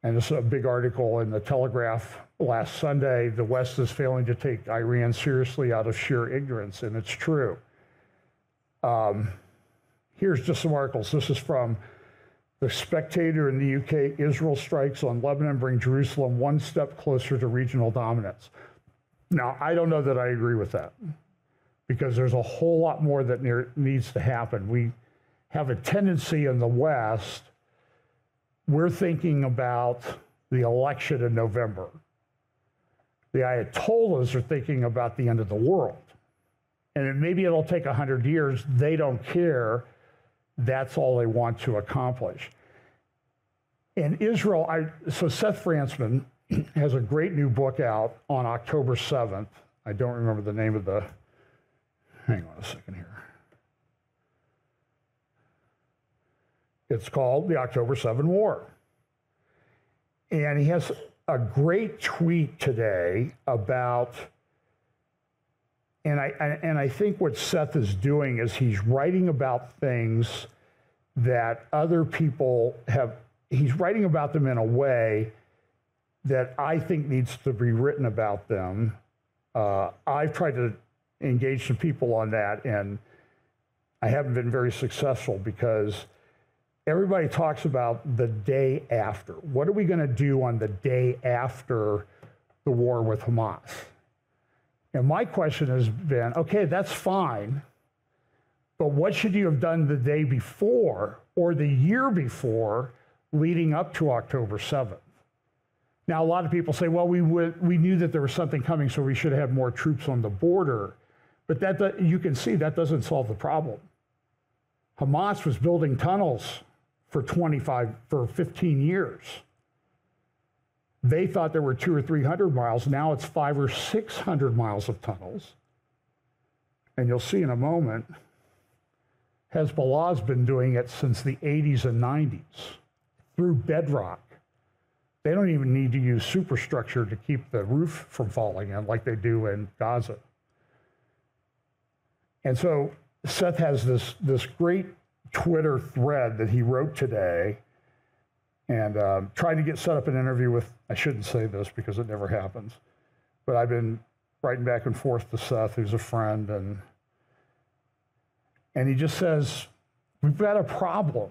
And this is a big article in the Telegraph last Sunday. The West is failing to take Iran seriously out of sheer ignorance, and it's true. Here's just some articles. This is from The Spectator in the UK. Israel strikes on Lebanon bring Jerusalem one step closer to regional dominance. Now, I don't know that I agree with that, because there's a whole lot more that needs to happen. We have a tendency in the West, we're thinking about the election in November. The Ayatollahs are thinking about the end of the world. And maybe it'll take 100 years. They don't care. That's all they want to accomplish. In Israel, so Seth Frantzman has a great new book out on October 7th. I don't remember the name of the, hang on a second here. It's called The October 7 War. And he has a great tweet today about, and I think what Seth is doing is he's writing about things that other people have, he's writing about them in a way that I think needs to be written about them. I've tried to engage some people on that, and I haven't been very successful, because everybody talks about the day after. What are we going to do on the day after the war with Hamas? And my question has been, okay, that's fine, but what should you have done the day before or the year before leading up to October 7th? Now, a lot of people say, well, we knew that there was something coming, so we should have more troops on the border. But that you can see that doesn't solve the problem. Hamas was building tunnels for 15 years. They thought there were 200 or 300 miles. Now it's 500 or 600 miles of tunnels. And you'll see in a moment, Hezbollah's been doing it since the 80s and 90s through bedrock. They don't even need to use superstructure to keep the roof from falling in like they do in Gaza. And so Seth has this great Twitter thread that he wrote today, and trying to get set up an interview with, I shouldn't say this because it never happens, but I've been writing back and forth to Seth, who's a friend, and he just says, we've got a problem.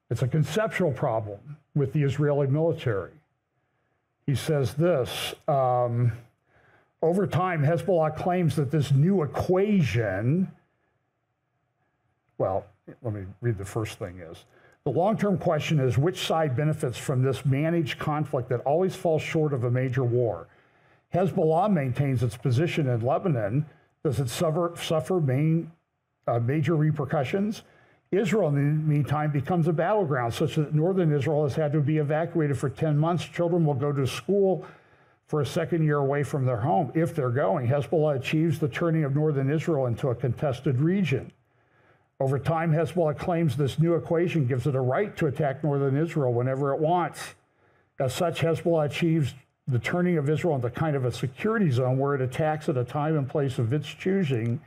It's a conceptual problem with the Israeli military. He says this, Over time, Hezbollah claims that this new equation, well, let me read the first thing is. The long-term question is which side benefits from this managed conflict that always falls short of a major war? Hezbollah maintains its position in Lebanon. Does it suffer major repercussions? Israel, in the meantime, becomes a battleground such that northern Israel has had to be evacuated for 10 months. Children will go to school for a second year away from their home, if they're going. Hezbollah achieves the turning of northern Israel into a contested region. Over time, Hezbollah claims this new equation gives it a right to attack northern Israel whenever it wants. As such, Hezbollah achieves the turning of Israel into kind of a security zone where it attacks at a time and place of its choosing.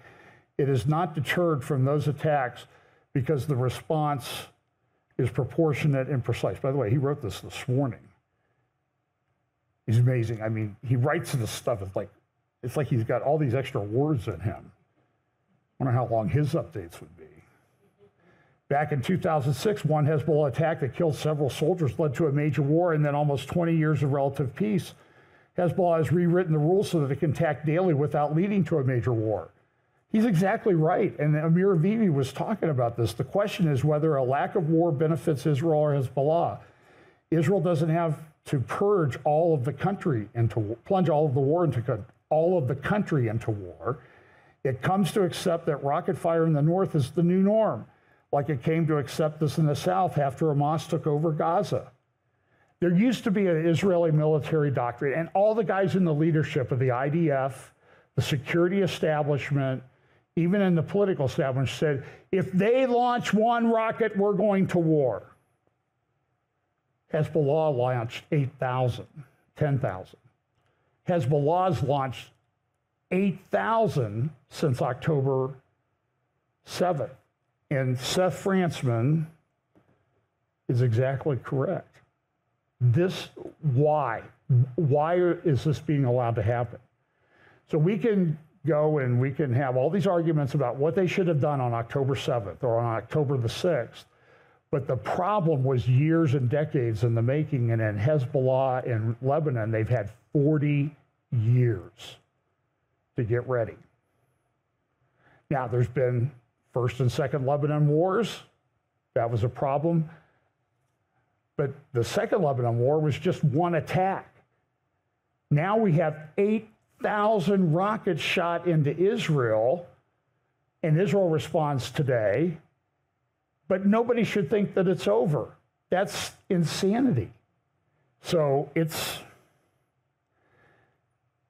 It is not deterred from those attacks because the response is proportionate and precise. By the way, he wrote this morning. He's amazing. I mean, he writes this stuff. It's like he's got all these extra words in him. I wonder how long his updates would be. Back in 2006, one Hezbollah attack that killed several soldiers led to a major war and then almost 20 years of relative peace. Hezbollah has rewritten the rules so that it can attack daily without leading to a major war. He's exactly right, and Amir Avivi was talking about this. The question is whether a lack of war benefits Israel or Hezbollah. Israel doesn't have to purge all of the country plunge all of the war into all of the country into war. It comes to accept that rocket fire in the north is the new norm, like it came to accept this in the south after Hamas took over Gaza. There used to be an Israeli military doctrine, and all the guys in the leadership of the IDF, the security establishment, even in the political establishment, said, if they launch one rocket, we're going to war. Hezbollah launched 8,000, 10,000. Hezbollah's launched 8,000 since October 7th. And Seth Frantzman is exactly correct. Why is this being allowed to happen? So we can go and we can have all these arguments about what they should have done on October 7th or on October the 6th. But the problem was years and decades in the making. And in Hezbollah in Lebanon, they've had 40 years to get ready. Now, there's been First and Second Lebanon wars. That was a problem. But the Second Lebanon War was just one attack. Now we have 8,000 rockets shot into Israel, and Israel responds today. But nobody should think that it's over. That's insanity. So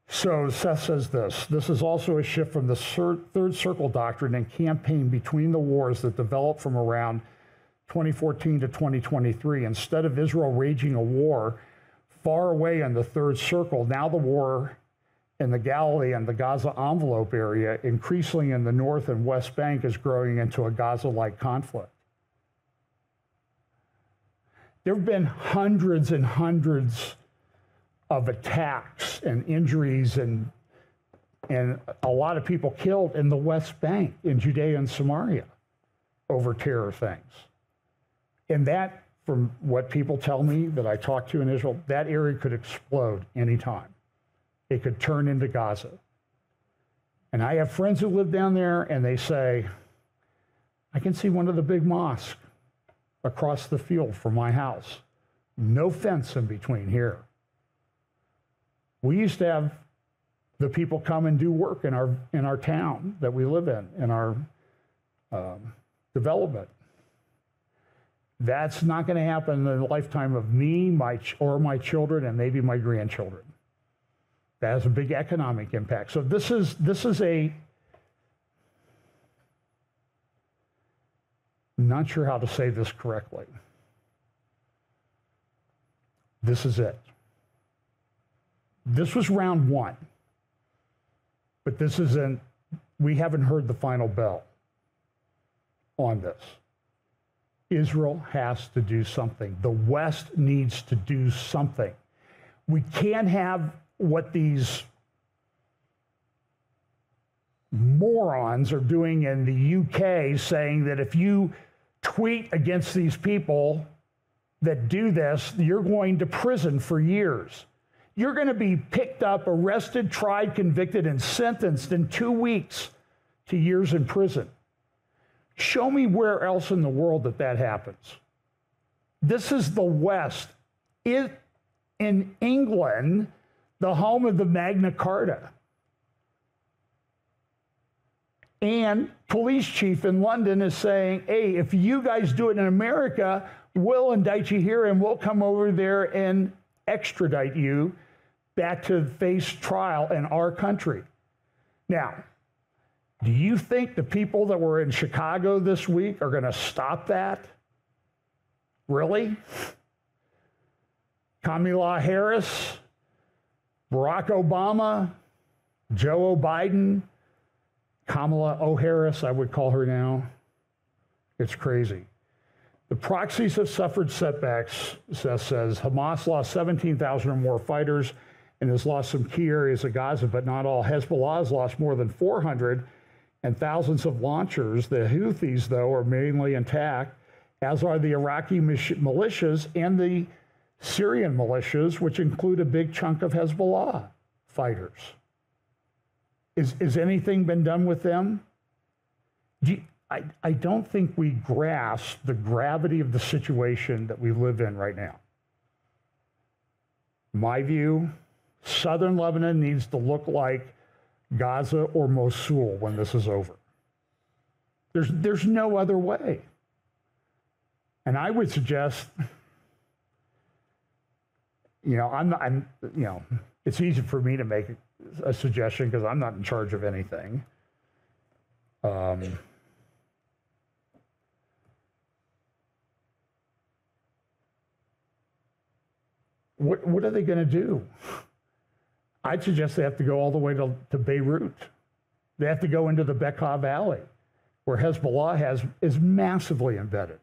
Seth says this is also a shift from the third circle doctrine and campaign between the wars that developed from around 2014 to 2023. Instead of Israel raging a war far away in the third circle, now the war in the Galilee and the Gaza envelope area, increasingly in the North and West Bank, is growing into a Gaza-like conflict. There have been hundreds and hundreds of attacks and injuries and a lot of people killed in the West Bank, in Judea and Samaria, over terror things. And that, from what people tell me that I talk to in Israel, that area could explode anytime. It could turn into Gaza. And I have friends who live down there, and they say, I can see one of the big mosques across the field from my house. No fence in between here. We used to have the people come and do work in our town that we live in our development. That's not going to happen in the lifetime of me, my children, and maybe my grandchildren. That has a big economic impact. So this is a, I'm not sure how to say this correctly. This is it. This was round one, but we haven't heard the final bell on this. Israel has to do something. The West needs to do something. We can't have what these morons are doing in the UK, saying that if you tweet against these people that do this, you're going to prison for years. You're going to be picked up, arrested, tried, convicted, and sentenced in 2 weeks to years in prison. Show me where else in the world that happens. This is the West. In England, the home of the Magna Carta. And police chief in London is saying, hey, if you guys do it in America, we'll indict you here and we'll come over there and extradite you back to face trial in our country. Now, do you think the people that were in Chicago this week are going to stop that? Really? Kamala Harris, Barack Obama, Joe Biden, Kamala O'Harris, I would call her now. It's crazy. The proxies have suffered setbacks, says Hamas lost 17,000 or more fighters and has lost some key areas of Gaza, but not all. Hezbollah has lost more than 400 and thousands of launchers. The Houthis, though, are mainly intact, as are the Iraqi militias and the Syrian militias, which include a big chunk of Hezbollah fighters. Is anything been done with them? I don't think we grasp the gravity of the situation that we live in right now. My view, southern Lebanon needs to look like Gaza or Mosul when this is over. There's no other way. And I would suggest, it's easy for me to make a suggestion because I'm not in charge of anything. What are they going to do? I'd suggest they have to go all the way to Beirut. They have to go into the Bekaa Valley, where Hezbollah is massively embedded.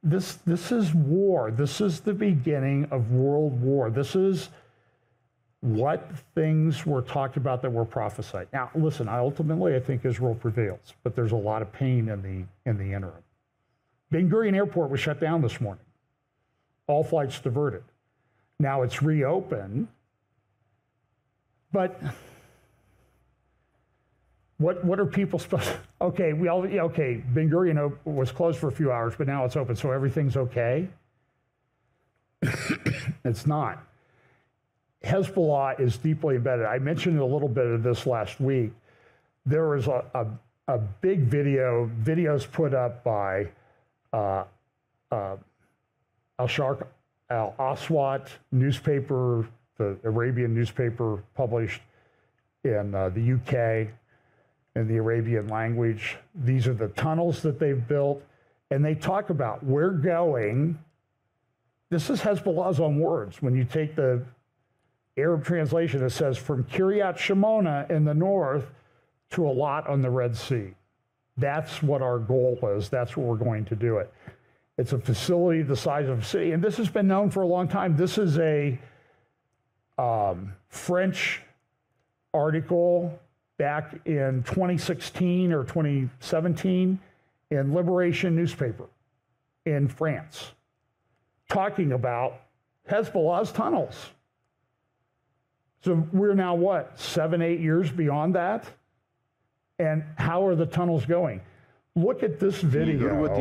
This is war. This is the beginning of World War. This is what things were talked about that were prophesied. Now, listen, I think Israel prevails, but there's a lot of pain in the interim. Ben Gurion Airport was shut down this morning. All flights diverted. Now it's reopened, but what are people supposed to, Ben Gurion was closed for a few hours, but now it's open, so everything's okay? It's not. Hezbollah is deeply embedded. I mentioned a little bit of this last week. There was a big videos put up by Al-Sharq Al-Aswat newspaper, the Arabian newspaper published in the UK in the Arabian language. These are the tunnels that they've built, and they talk about we're going. This is Hezbollah's own words. When you take the Arab translation, it says from Kiryat Shimona in the north to Eilat on the Red Sea. That's what our goal is. That's what we're going to do it. It's a facility the size of a city, and this has been known for a long time. This is a French article back in 2016 or 2017 in Liberation newspaper in France, talking about Hezbollah's tunnels. So we're now, 7-8 years beyond that? And how are the tunnels going? Look at this video. Unless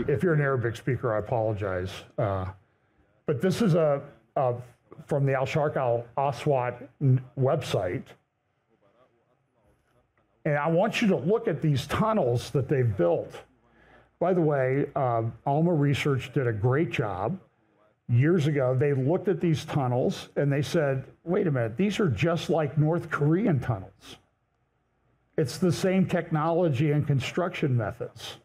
if you're an Arabic speaker, I apologize. But this is from the Al-Sharq Al-Aswat website. And I want you to look at these tunnels that they've built. By the way, Alma Research did a great job. Years ago, they looked at these tunnels and they said, wait a minute, these are just like North Korean tunnels. It's the same technology and construction methods.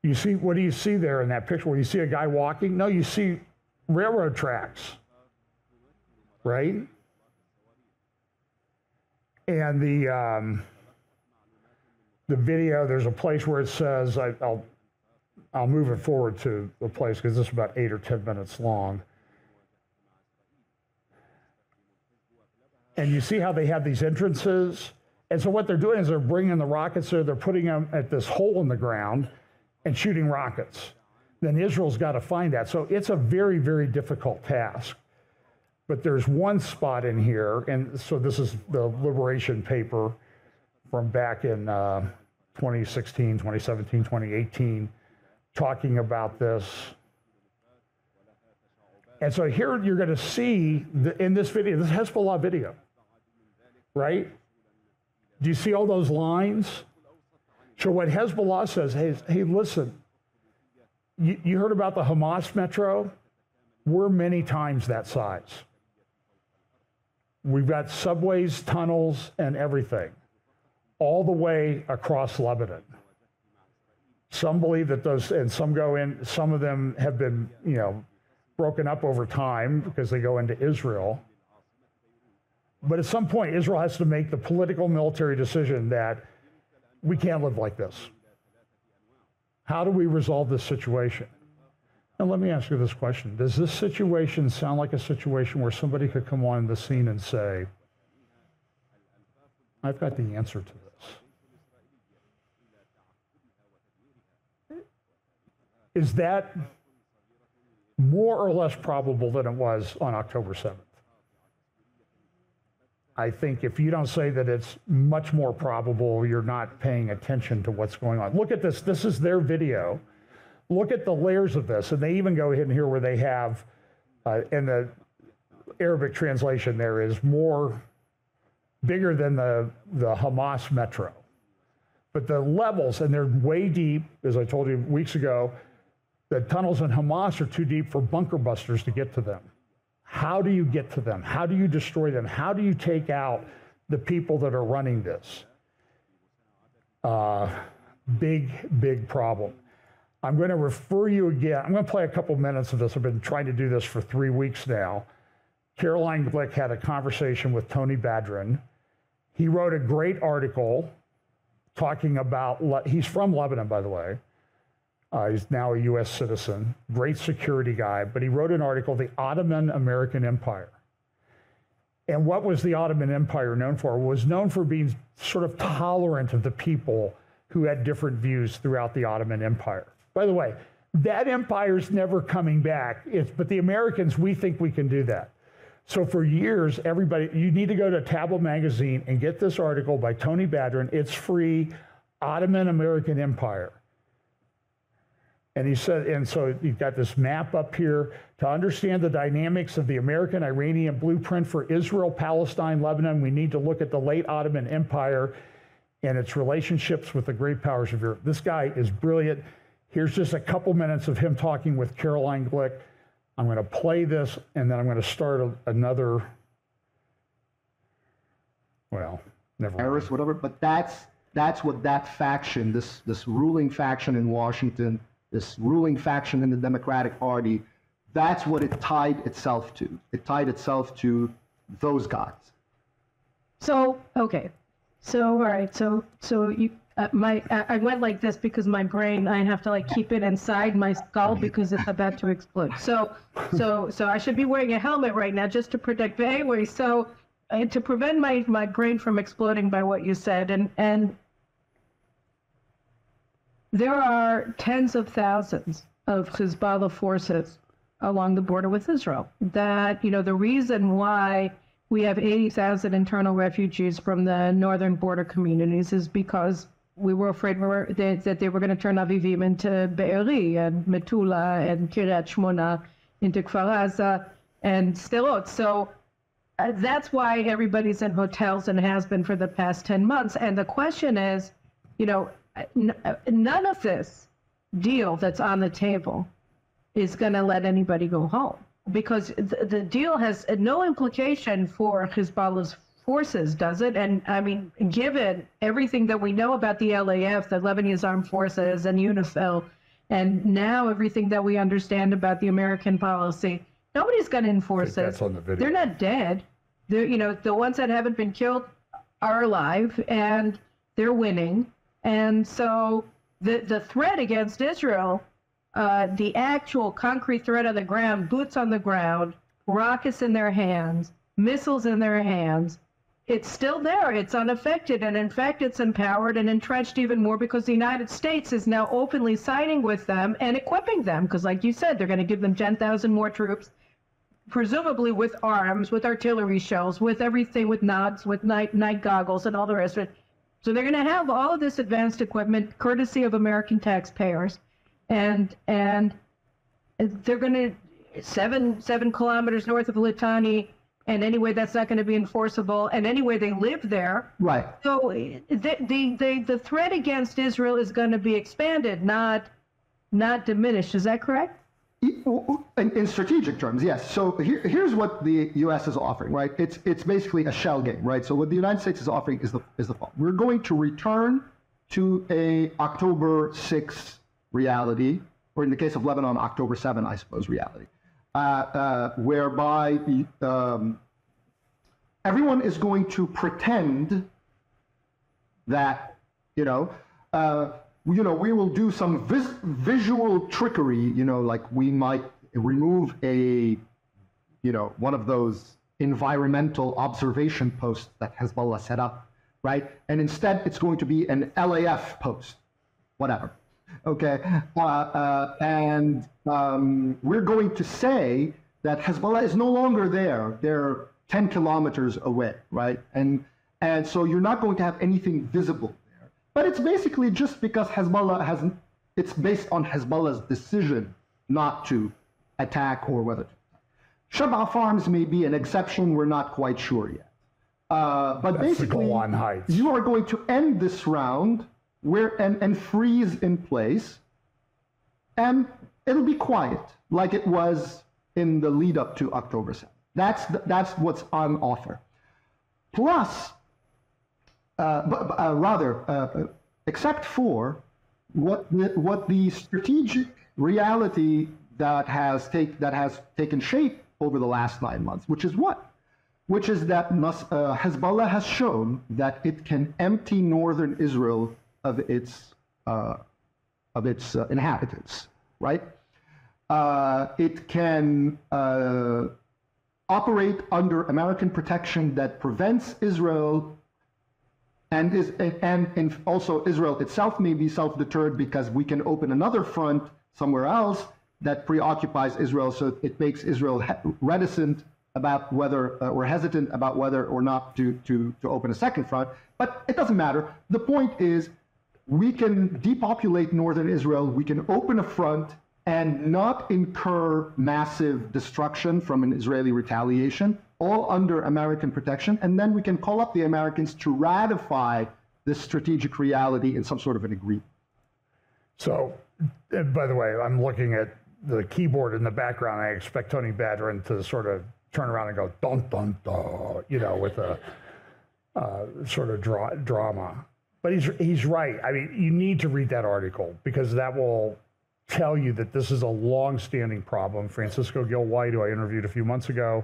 You see, what do you see there in that picture? Where you see a guy walking? No, you see railroad tracks, right? And the video, there's a place where it says, I'll move it forward to the place because this is about 8 or 10 minutes long. And you see how they have these entrances And so what they're doing is they're bringing the rockets there, they're putting them at this hole in the ground and shooting rockets. Then Israel's got to find that. So it's a very, very difficult task. But there's one spot in here, and so this is the Liberation paper from back in 2016, 2017, 2018, talking about this. And so here you're going to see, in this video, this Hezbollah video, right? Do you see all those lines? So what Hezbollah says, hey, listen, you heard about the Hamas metro? We're many times that size. We've got subways, tunnels, and everything, all the way across Lebanon. Some believe that those, and some go in, some of them have been, broken up over time because they go into Israel. But at some point, Israel has to make the political military decision that we can't live like this. How do we resolve this situation? And let me ask you this question. Does this situation sound like a situation where somebody could come on the scene and say, I've got the answer to this? Is that more or less probable than it was on October 7th? I think if you don't say that it's much more probable, you're not paying attention to what's going on. Look at this. This is their video. Look at the layers of this. And they even go ahead and here where they have, in the Arabic translation there is bigger than the Hamas metro. But the levels, and they're way deep, as I told you weeks ago, the tunnels in Hamas are too deep for bunker busters to get to them. How do you get to them? How do you destroy them? How do you take out the people that are running this? Big problem. I'm going to refer you again. I'm going to play a couple minutes of this. I've been trying to do this for 3 weeks now. Caroline Glick had a conversation with Tony Badrin. He wrote a great article talking about, he's from Lebanon, by the way. He's now a U.S. citizen, great security guy, but he wrote an article, The Ottoman American Empire. And what was the Ottoman Empire known for? It was known for being sort of tolerant of the people who had different views throughout the Ottoman Empire. By the way, that empire's never coming back, but the Americans, we think we can do that. So for years, everybody, you need to go to Tablet Magazine and get this article by Tony Badrin. It's free, Ottoman American Empire. And he said, and so you've got this map up here. To understand the dynamics of the American-Iranian blueprint for Israel, Palestine, Lebanon, we need to look at the late Ottoman Empire and its relationships with the great powers of Europe. This guy is brilliant. Here's just a couple minutes of him talking with Caroline Glick. I'm going to play this, and then I'm going to start another, well, never mind. Whatever, but that's what that faction, this ruling faction in Washington, this ruling faction in the Democratic Party, that's what it tied itself to. It tied itself to those guys. So, okay. So, all right. So you, I went like this because my brain, I have to like keep it inside my skull because it's about to explode. So I should be wearing a helmet right now just to protect. But anyway, so to prevent my brain from exploding by what you said, and there are tens of thousands of Hezbollah forces along the border with Israel. That, the reason why we have 80,000 internal refugees from the northern border communities is because we were afraid that they were going to turn Avivim into Be'eri and Metula and Kiryat Shmona into Kfar Aza and Sderot. So that's why everybody's in hotels and has been for the past 10 months. And the question is, none of this deal that's on the table is going to let anybody go home, because the deal has no implication for Hezbollah's forces, does it? And I mean, given everything that we know about the LAF, the Lebanese Armed Forces, and UNIFIL, and now everything that we understand about the American policy, nobody's going to enforce it. They're not dead. They're, the ones that haven't been killed are alive, and they're winning. And so the threat against Israel, the actual concrete threat on the ground, boots on the ground, rockets in their hands, missiles in their hands, it's still there. It's unaffected. And in fact, it's empowered and entrenched even more because the United States is now openly siding with them and equipping them. Because like you said, they're going to give them 10,000 more troops, presumably with arms, with artillery shells, with everything, with nods, with night goggles and all the rest of it. So they're going to have all of this advanced equipment, courtesy of American taxpayers. And they're going to, 7 kilometers north of Litani, and anyway, that's not going to be enforceable. And anyway, they live there. Right. So the threat against Israel is going to be expanded, not diminished. Is that correct? In strategic terms, yes. So here's what the U.S. is offering, right? It's basically a shell game, right? So what the United States is offering is the following. We're going to return to a October 6 reality, or in the case of Lebanon, October 7, I suppose, reality. Whereby everyone is going to pretend that, we will do some visual trickery, like we might remove one of those environmental observation posts that Hezbollah set up, right? And instead, it's going to be an LAF post, whatever. Okay, and we're going to say that Hezbollah is no longer there. They're 10 kilometers away, right? And so you're not going to have anything visible there. But it's basically just because it's based on Hezbollah's decision not to attack or whether to attack. Sheba Farms may be an exception. We're not quite sure yet. But that's basically, you are going to end this round and freeze in place, and it'll be quiet like it was in the lead up to October 7th. That's what's on offer. Plus, except for what the strategic reality that has taken shape over the last 9 months, which is that Hezbollah has shown that it can empty northern Israel of its inhabitants, right? It can operate under American protection that prevents Israel, and also Israel itself may be self-deterred because we can open another front somewhere else that preoccupies Israel, so it makes Israel reticent about whether or hesitant about whether or not to open a second front. But it doesn't matter. The point is, we can depopulate northern Israel, we can open a front and not incur massive destruction from an Israeli retaliation, all under American protection, and then we can call up the Americans to ratify this strategic reality in some sort of an agreement. So, by the way, I'm looking at the keyboard in the background. I expect Tony Badrin to sort of turn around and go, dun, dun, dun, with a sort of drama. But he's right. I mean, you need to read that article because that will tell you that this is a long-standing problem. Francisco Gil White, who I interviewed a few months ago,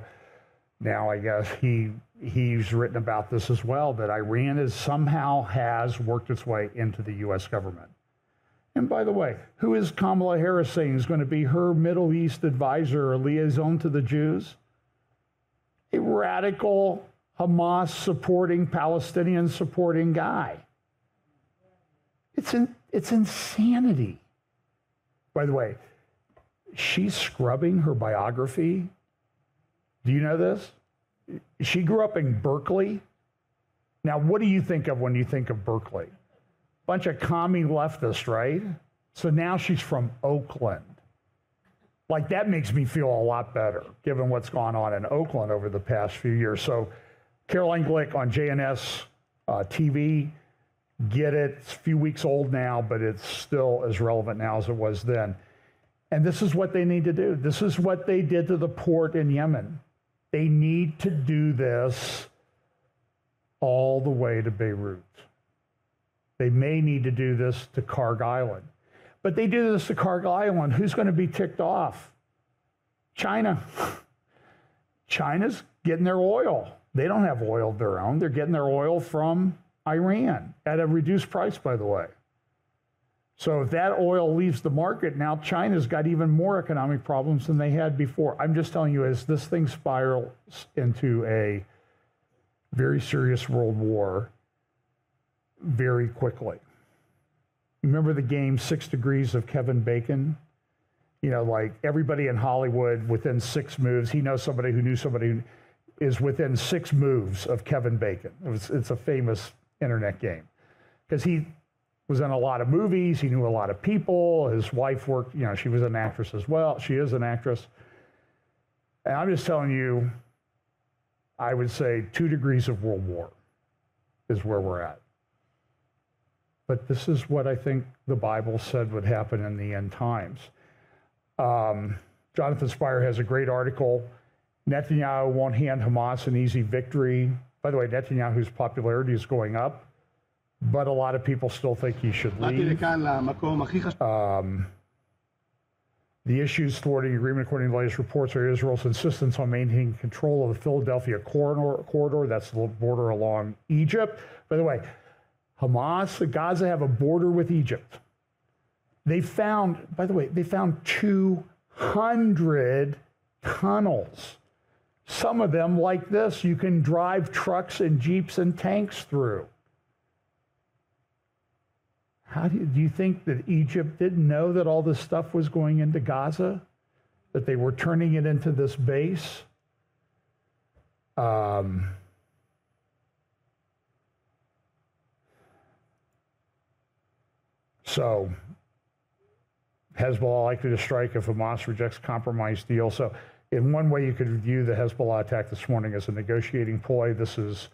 now I guess he's written about this as well, that Iran has worked its way into the U.S. government. And by the way, who is Kamala Harris saying is going to be her Middle East advisor or liaison to the Jews? A radical, Hamas-supporting, Palestinian-supporting guy. It's insanity. By the way, she's scrubbing her biography. Do you know this? She grew up in Berkeley. Now, what do you think of when you think of Berkeley? Bunch of commie leftists, right? So now she's from Oakland. Like, that makes me feel a lot better, given what's gone on in Oakland over the past few years. So Caroline Glick on JNS TV, get it. It's a few weeks old now, but it's still as relevant now as it was then. And this is what they need to do. This is what they did to the port in Yemen. They need to do this all the way to Beirut. They may need to do this to Karg Island. But they do this to Karg Island. Who's going to be ticked off? China. China's getting their oil. They don't have oil of their own. They're getting their oil from Iran at a reduced price, by the way. So if that oil leaves the market, now China's got even more economic problems than they had before. I'm just telling you, as this thing spirals into a very serious world war very quickly. Remember the game 6 Degrees of Kevin Bacon? You know, like everybody in Hollywood within 6 moves, he knows somebody who knew somebody who is within 6 moves of Kevin Bacon. It's a famous internet game because he was in a lot of movies. He knew a lot of people. His wife worked, you know, she was an actress as well. She is an actress. And I'm just telling you, I would say 2 degrees of world war is where we're at. But this is what I think the Bible said would happen in the end times. Jonathan Spire has a great article. Netanyahu won't hand Hamas an easy victory. By the way, Netanyahu's popularity is going up, but a lot of people still think he should leave. The issues thwarting agreement, according to the latest reports, are Israel's insistence on maintaining control of the Philadelphia corridor. That's the border along Egypt. By the way, Hamas and Gaza have a border with Egypt. They found 200 tunnels. Some of them like this, you can drive trucks and jeeps and tanks through. How do you think that Egypt didn't know that all this stuff was going into Gaza? That they were turning it into this base? So, Hezbollah likely to strike if Hamas rejects compromise deal. So, in one way, you could view the Hezbollah attack this morning as a negotiating ploy. This is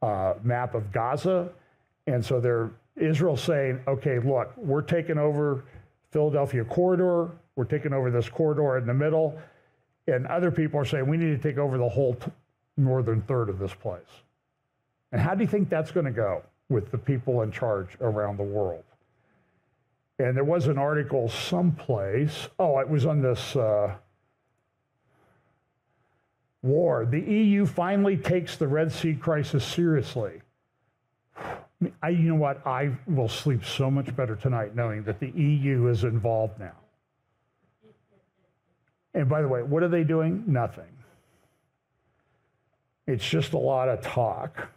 a map of Gaza. And so Israel's saying, okay, look, we're taking over Philadelphia corridor. We're taking over this corridor in the middle. And other people are saying, we need to take over the whole northern third of this place. And how do you think that's going to go with the people in charge around the world? And there was an article someplace. Oh, it was on this war. The EU finally takes the Red Sea crisis seriously. You know what? I will sleep so much better tonight knowing that the EU is involved now. And by the way, what are they doing? Nothing. It's just a lot of talk.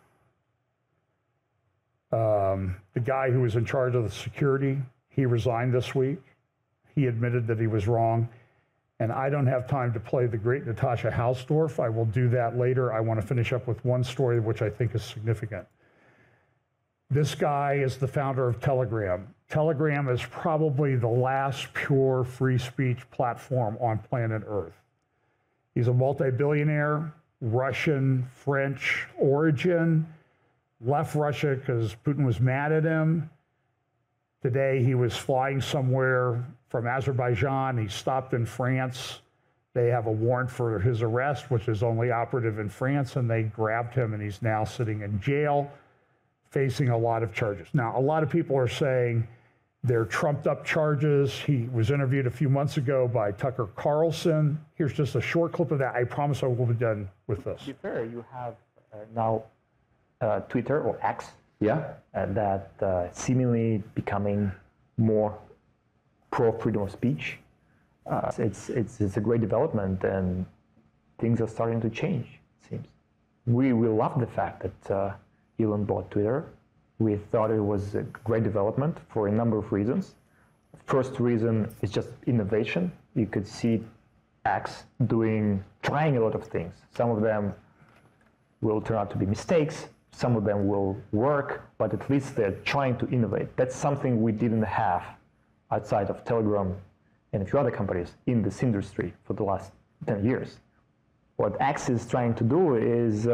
The guy who was in charge of the security, he resigned this week. He admitted that he was wrong. And I don't have time to play the great Natasha Hausdorff. I will do that later. I want to finish up with one story which I think is significant. This guy is the founder of Telegram. Telegram is probably the last pure free speech platform on planet Earth. He's a multi-billionaire, Russian, French origin, left Russia because Putin was mad at him. Today he was flying somewhere from Azerbaijan. He stopped in France. They have a warrant for his arrest, which is only operative in France, and they grabbed him, and he's now sitting in jail, facing a lot of charges. Now, a lot of people are saying they're trumped up charges. He was interviewed a few months ago by Tucker Carlson. Here's just a short clip of that. I promise I will be done with this. To be fair, you have now Twitter or X, that seemingly becoming more pro freedom of speech. It's a great development, and things are starting to change, it seems. We love the fact that Elon bought Twitter. We thought it was a great development for a number of reasons. First reason is just innovation. You could see X trying a lot of things. Some of them will turn out to be mistakes. Some of them will work, but at least they're trying to innovate. That's something we didn't have outside of Telegram and a few other companies in this industry for the last 10 years. What X is trying to do is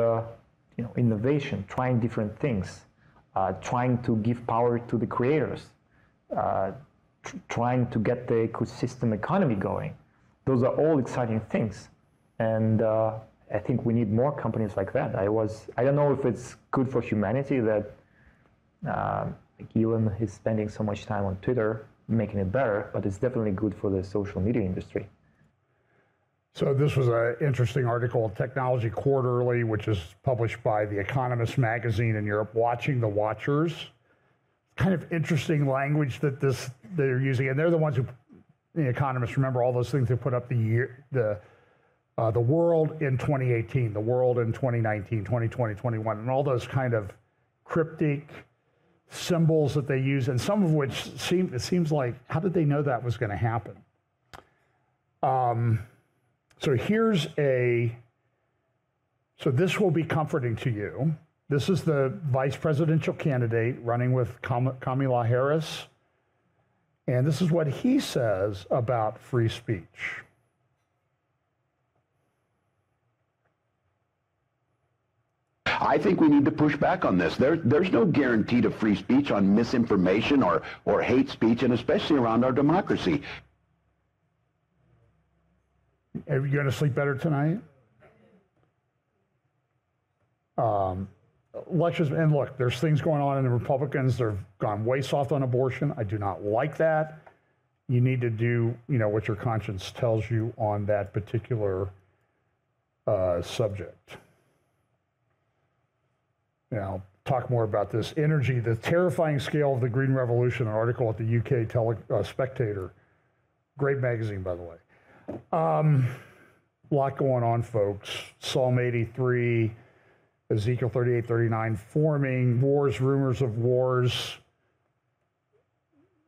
innovation, trying different things, trying to give power to the creators, trying to get the ecosystem economy going. Those are all exciting things. And I think we need more companies like that. I don't know if it's good for humanity that Elon is spending so much time on Twitter, making it better, but it's definitely good for the social media industry. So this was an interesting article, Technology Quarterly, which is published by The Economist magazine in Europe, Watching the Watchers. Kind of interesting language that they're using, and they're the ones who, The Economist, remember all those things they put up the the world in 2018, the world in 2019, 2020, 21, and all those kind of cryptic symbols that they use, and some of which it seems like, how did they know that was going to happen? So this will be comforting to you. This is the vice presidential candidate running with Kamala Harris. And this is what he says about free speech. I think we need to push back on this. There's no guarantee to free speech on misinformation or hate speech, and especially around our democracy. Are you going to sleep better tonight? Elections, and look, there's things going on in the Republicans. They've gone way soft on abortion. I do not like that. You need to do, what your conscience tells you on that particular subject. Now, talk more about this. Energy, the terrifying scale of the Green Revolution, an article at the UK Spectator. Great magazine, by the way. Lot going on, folks. Psalm 83, Ezekiel 38, 39, forming, wars, rumors of wars.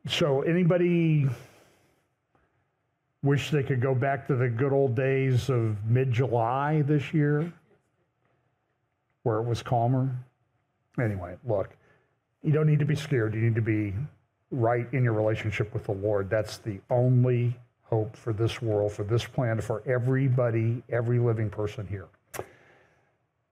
So anybody wish they could go back to the good old days of mid-July this year, where it was calmer? Anyway, look, you don't need to be scared. You need to be right in your relationship with the Lord. That's the only hope for this world, for this planet, for everybody, every living person here.